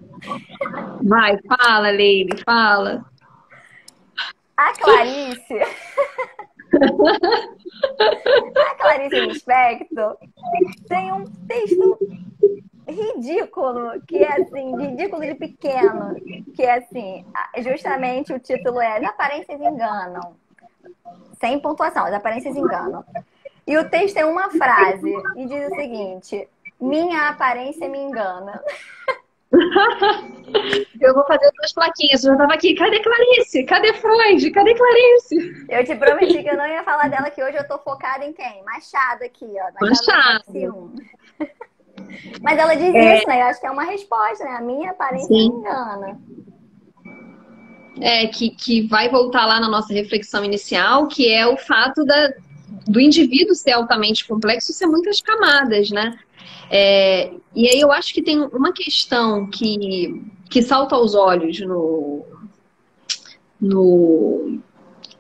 Vai, fala, Leila, fala. A Clarice, a Clarice Lispector tem um texto ridículo, que é assim, ridículo de pequeno, que é assim, justamente o título é As Aparências Enganam. Sem pontuação, As Aparências Enganam. E o texto é uma frase e diz o seguinte: minha aparência me engana. Eu vou fazer duas plaquinhas. Eu já estava aqui. Cadê Clarice? Cadê Freud? Cadê Clarice? Eu te prometi que eu não ia falar dela, que hoje eu tô focada em quem? Machado aqui, ó. Machado do Sexo 1. Mas ela diz isso, né? Eu acho que é uma resposta, né? A minha aparência me engana. Que vai voltar lá na nossa reflexão inicial, que é o fato do indivíduo ser altamente complexo e ser muitas camadas, né? E aí eu acho que tem uma questão que salta aos olhos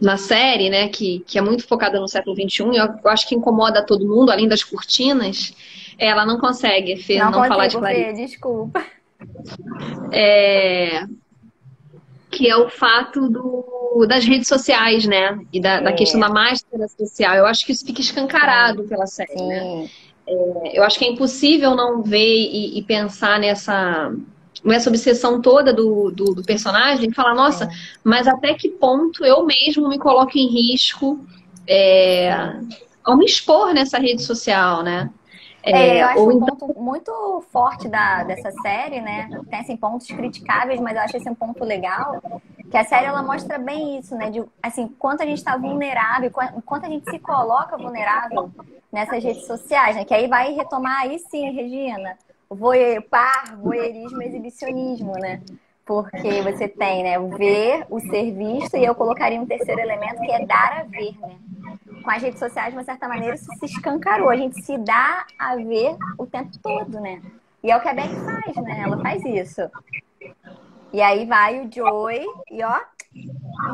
na série, né? Que é muito focada no século XXI, e eu acho que incomoda todo mundo, além das cortinas. Ela não consegue, Fê, Não não falar de consigo, Fê, Clarice. desculpa. que é o fato das redes sociais, né? E da questão da máscara social. Eu acho que isso fica escancarado pela série, né? Sim. Eu acho que é impossível não ver e pensar nessa obsessão toda do personagem e falar, nossa, mas até que ponto eu mesmo me coloco em risco ao me expor nessa rede social, né? Eu acho Ou um então, ponto muito forte dessa série, né? Tem assim, pontos criticáveis, mas eu acho esse um ponto legal. Que a série ela mostra bem isso, né? De assim, quanto a gente está vulnerável, quanto a gente se coloca vulnerável nessas redes sociais, né? Que aí vai retomar aí sim, Regina, o voyeurismo e exibicionismo, né? Porque você tem, né, o ver, o ser visto, e eu colocaria um terceiro elemento que é dar a ver, né? Com as redes sociais, de uma certa maneira, isso se escancarou. A gente se dá a ver o tempo todo, né? E é o que a Beck faz, né? Ela faz isso. E aí vai o Joey e ó,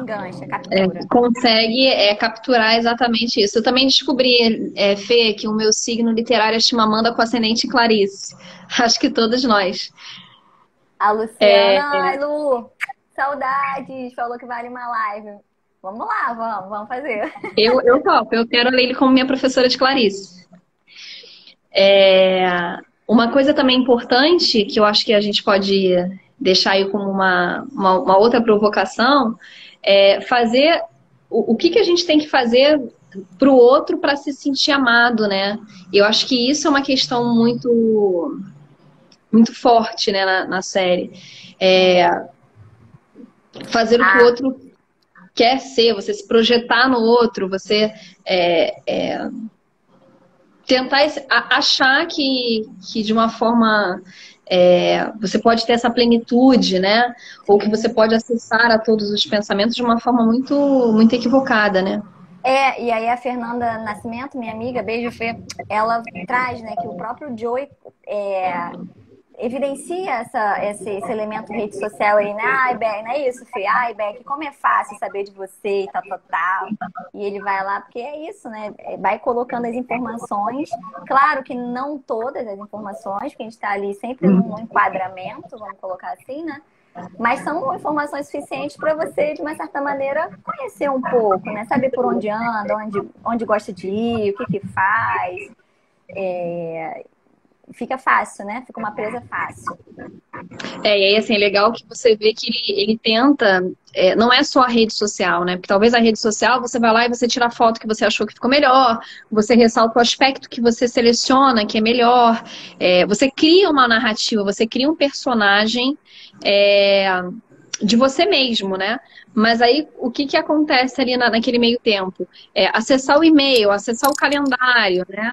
engancha, captura. consegue capturar exatamente isso. Eu também descobri, Fê, que o meu signo literário é Chimamanda com ascendente em Clarice. Acho que todos nós. A Luciana, ai Lu, saudades, falou que vale uma live. Vamos lá, vamos fazer. Eu topo, eu quero ele como minha professora de Clarice. Uma coisa também importante, que eu acho que a gente pode deixar aí como uma outra provocação, é fazer o que a gente tem que fazer para o outro para se sentir amado, né? Eu acho que isso é uma questão muito, muito forte, né, na série. Fazer o que o Ah, outro quer ser, você se projetar no outro, você tentar achar que de uma forma você pode ter essa plenitude, né? Ou que você pode acessar a todos os pensamentos de uma forma muito, muito equivocada, né? e aí a Fernanda Nascimento, minha amiga, beijo Fê, ela traz, né, que o próprio Joey evidencia esse elemento rede social aí, né? Ai, Beck, não é isso, Fê? Ai, Beck, como é fácil saber de você e tal, tal, tal. E ele vai lá, porque é isso, né? Vai colocando as informações. Claro que não todas as informações, porque a gente está ali sempre num enquadramento, vamos colocar assim, né? Mas são informações suficientes para você, de uma certa maneira, conhecer um pouco, né? Saber por onde anda, onde gosta de ir, o que faz. Fica fácil, né? Fica uma presa fácil. E aí, assim, é legal que você vê que ele tenta, não é só a rede social, né? Porque talvez a rede social você vai lá e você tira a foto que você achou que ficou melhor, você ressalta o aspecto que você seleciona, que é melhor, você cria uma narrativa, você cria um personagem de você mesmo, né? Mas aí, o que acontece ali naquele meio tempo? Acessar o e-mail, acessar o calendário, né?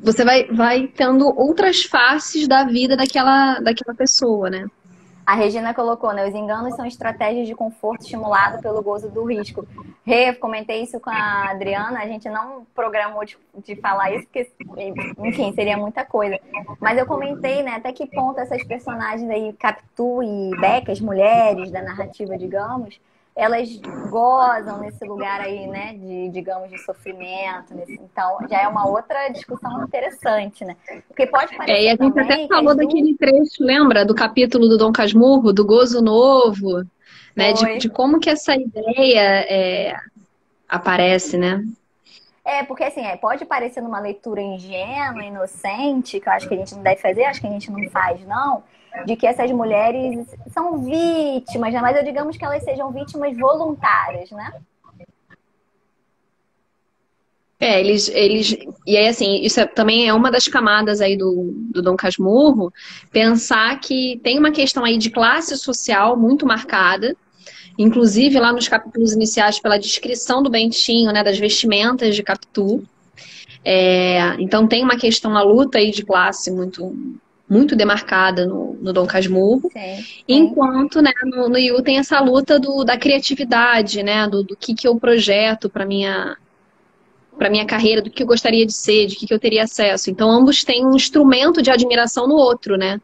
Você vai tendo outras faces da vida daquela pessoa, né? A Regina colocou, né? Os enganos são estratégias de conforto estimulado pelo gozo do risco. Rê, comentei isso com a Adriana, a gente não programou de falar isso, porque, enfim, seria muita coisa. Mas eu comentei, né, até que ponto essas personagens aí, Capitu e Beck, as mulheres da narrativa, digamos, elas gozam nesse lugar aí, né, digamos, de sofrimento. Então, já é uma outra discussão interessante, né? Porque pode E parecer a gente até também que falou as duas... daquele trecho, lembra? Do capítulo do Dom Casmurro, do gozo novo, né? Foi. De como que essa ideia aparece, né? Porque assim, pode parecer numa leitura ingênua, inocente, que eu acho que a gente não deve fazer, acho que a gente não faz, não, de que essas mulheres são vítimas, né? Mas eu digamos que elas sejam vítimas voluntárias, né? E aí, assim, isso também é uma das camadas aí do Dom Casmurro, pensar que tem uma questão aí de classe social muito marcada, inclusive lá nos capítulos iniciais pela descrição do Bentinho, né, das vestimentas de Capitu. Então tem uma questão, uma luta aí de classe muito, muito demarcada no Dom Casmurro, Sim, sim. enquanto, né, no Yu tem essa luta da criatividade, né, do que eu projeto para minha carreira, do que eu gostaria de ser, de que eu teria acesso. Então ambos têm um instrumento de admiração no outro, né?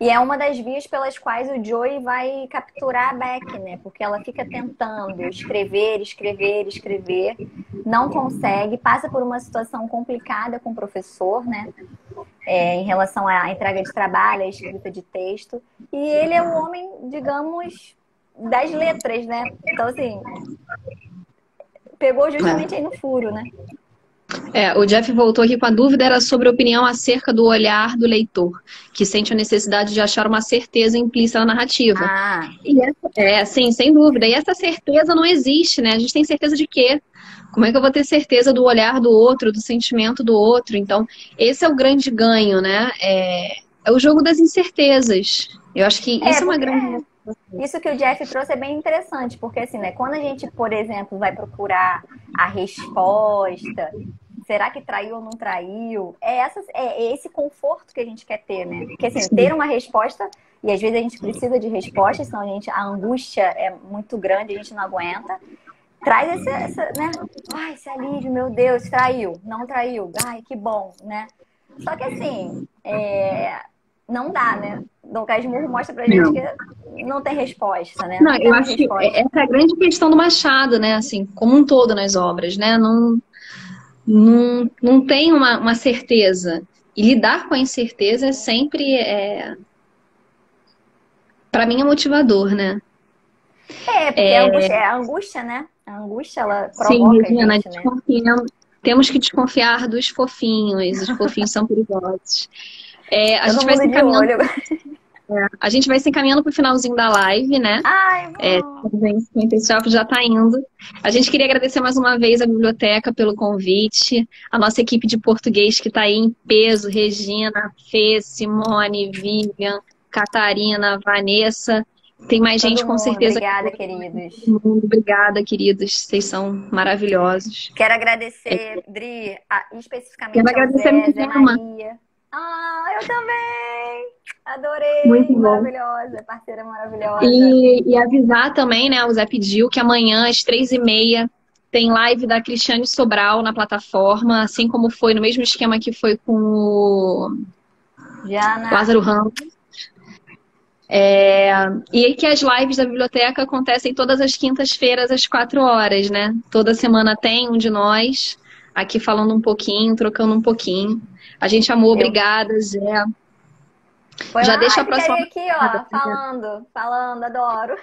E é uma das vias pelas quais o Joey vai capturar a Beck, né? Porque ela fica tentando escrever, escrever, escrever, não consegue, passa por uma situação complicada com o professor, né? em relação à entrega de trabalho, à escrita de texto. E ele é um homem, digamos, das letras, né? Então, assim, pegou justamente aí no furo, né? O Jeff voltou aqui com a dúvida, era sobre a opinião acerca do olhar do leitor, que sente a necessidade de achar uma certeza implícita na narrativa. Ah, Sim, sem dúvida. E essa certeza não existe, né? A gente tem certeza de quê? Como é que eu vou ter certeza do olhar do outro, do sentimento do outro? Então, esse é o grande ganho, né? É o jogo das incertezas. Eu acho que isso é uma grande... Isso que o Jeff trouxe é bem interessante, porque assim, né, quando a gente, por exemplo, vai procurar a resposta, será que traiu ou não traiu? É esse conforto que a gente quer ter, né? Porque assim, ter uma resposta, e às vezes a gente precisa de resposta, senão a angústia é muito grande, a gente não aguenta. Traz né? Ai, esse alívio, meu Deus, traiu, não traiu, ai, que bom, né? Só que assim, não dá, né? Dom Casmurro mostra pra gente que não tem resposta, né? Não, eu acho que essa é a grande questão do Machado, né? Assim, como um todo nas obras, né? Não tem uma certeza. E lidar com a incerteza é sempre, para mim, é motivador, né? Porque a angústia, né? A angústia, ela Sim, provoca Regina, a gente, né? temos que desconfiar dos fofinhos. Os fofinhos são perigosos. A gente vai se encaminhando. A gente vai se encaminhando para o finalzinho da live, né? Ai, bom. O pessoal já está indo. A gente queria agradecer mais uma vez à biblioteca pelo convite, a nossa equipe de português que está aí em peso, Regina, Fê, Simone, Vivian, Catarina, Vanessa. Tem mais gente com certeza. Obrigada, queridos. Obrigada, queridos. Vocês são maravilhosos. Quero agradecer, Dri, especificamente Quero ao agradecer Zé Maria. Ah, eu também! Adorei! Muito bom. Maravilhosa, parceira maravilhosa. E avisar também, né? O Zé pediu que amanhã, às 3h30, tem live da Cristiane Sobral na plataforma, assim como foi no mesmo esquema que foi com o Lázaro Ramos. E que as lives da biblioteca acontecem todas as quintas-feiras, às 4h, né? Toda semana tem um de nós aqui falando um pouquinho, trocando um pouquinho. A gente amou, obrigada, Zé. Já deixa a próxima. Aqui, ó, falando, adoro.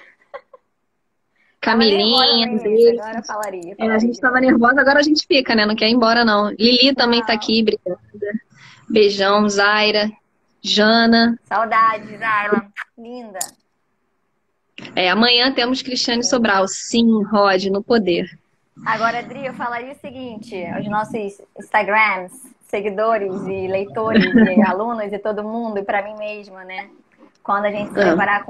Camilinha, agora falaria. A gente tava nervosa, agora a gente fica, né? Não quer ir embora, não. Lili também tá aqui, obrigada. Beijão, Zaira, Jana. Saudades, Zaira. Linda. Amanhã temos Cristiane Sobral. Sim, Rod, no poder. Agora, Adri, eu falaria o seguinte, aos nossos Instagrams, seguidores e leitores e alunos e todo mundo, e para mim mesma, né? Quando a gente se preparar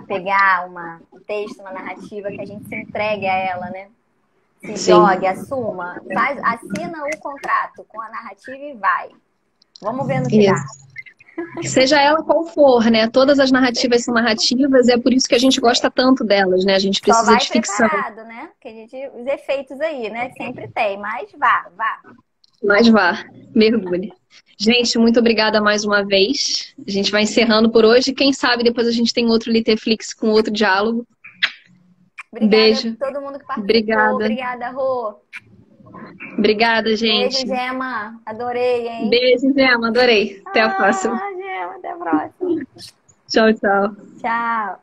pegar um texto, uma narrativa, que a gente se entregue a ela, né? Se jogue, assuma, assina o contrato com a narrativa e vai. Vamos ver no que dá. Seja ela qual for, né? Todas as narrativas são narrativas, e é por isso que a gente gosta tanto delas, né? A gente precisa de ficção. Preparado, né? Os efeitos aí, né? Sempre tem, mas vá. Mas vá, mergulhe. Gente, muito obrigada mais uma vez. A gente vai encerrando por hoje. Quem sabe depois a gente tem outro Liteflix com outro diálogo. Obrigada beijo. A todo mundo que participou. Obrigada, Rô. Obrigada, gente. Beijo, Gema. Adorei, hein? Beijo, Gema. Adorei. Até a próxima. Gema, até a próxima. Tchau, tchau. Tchau.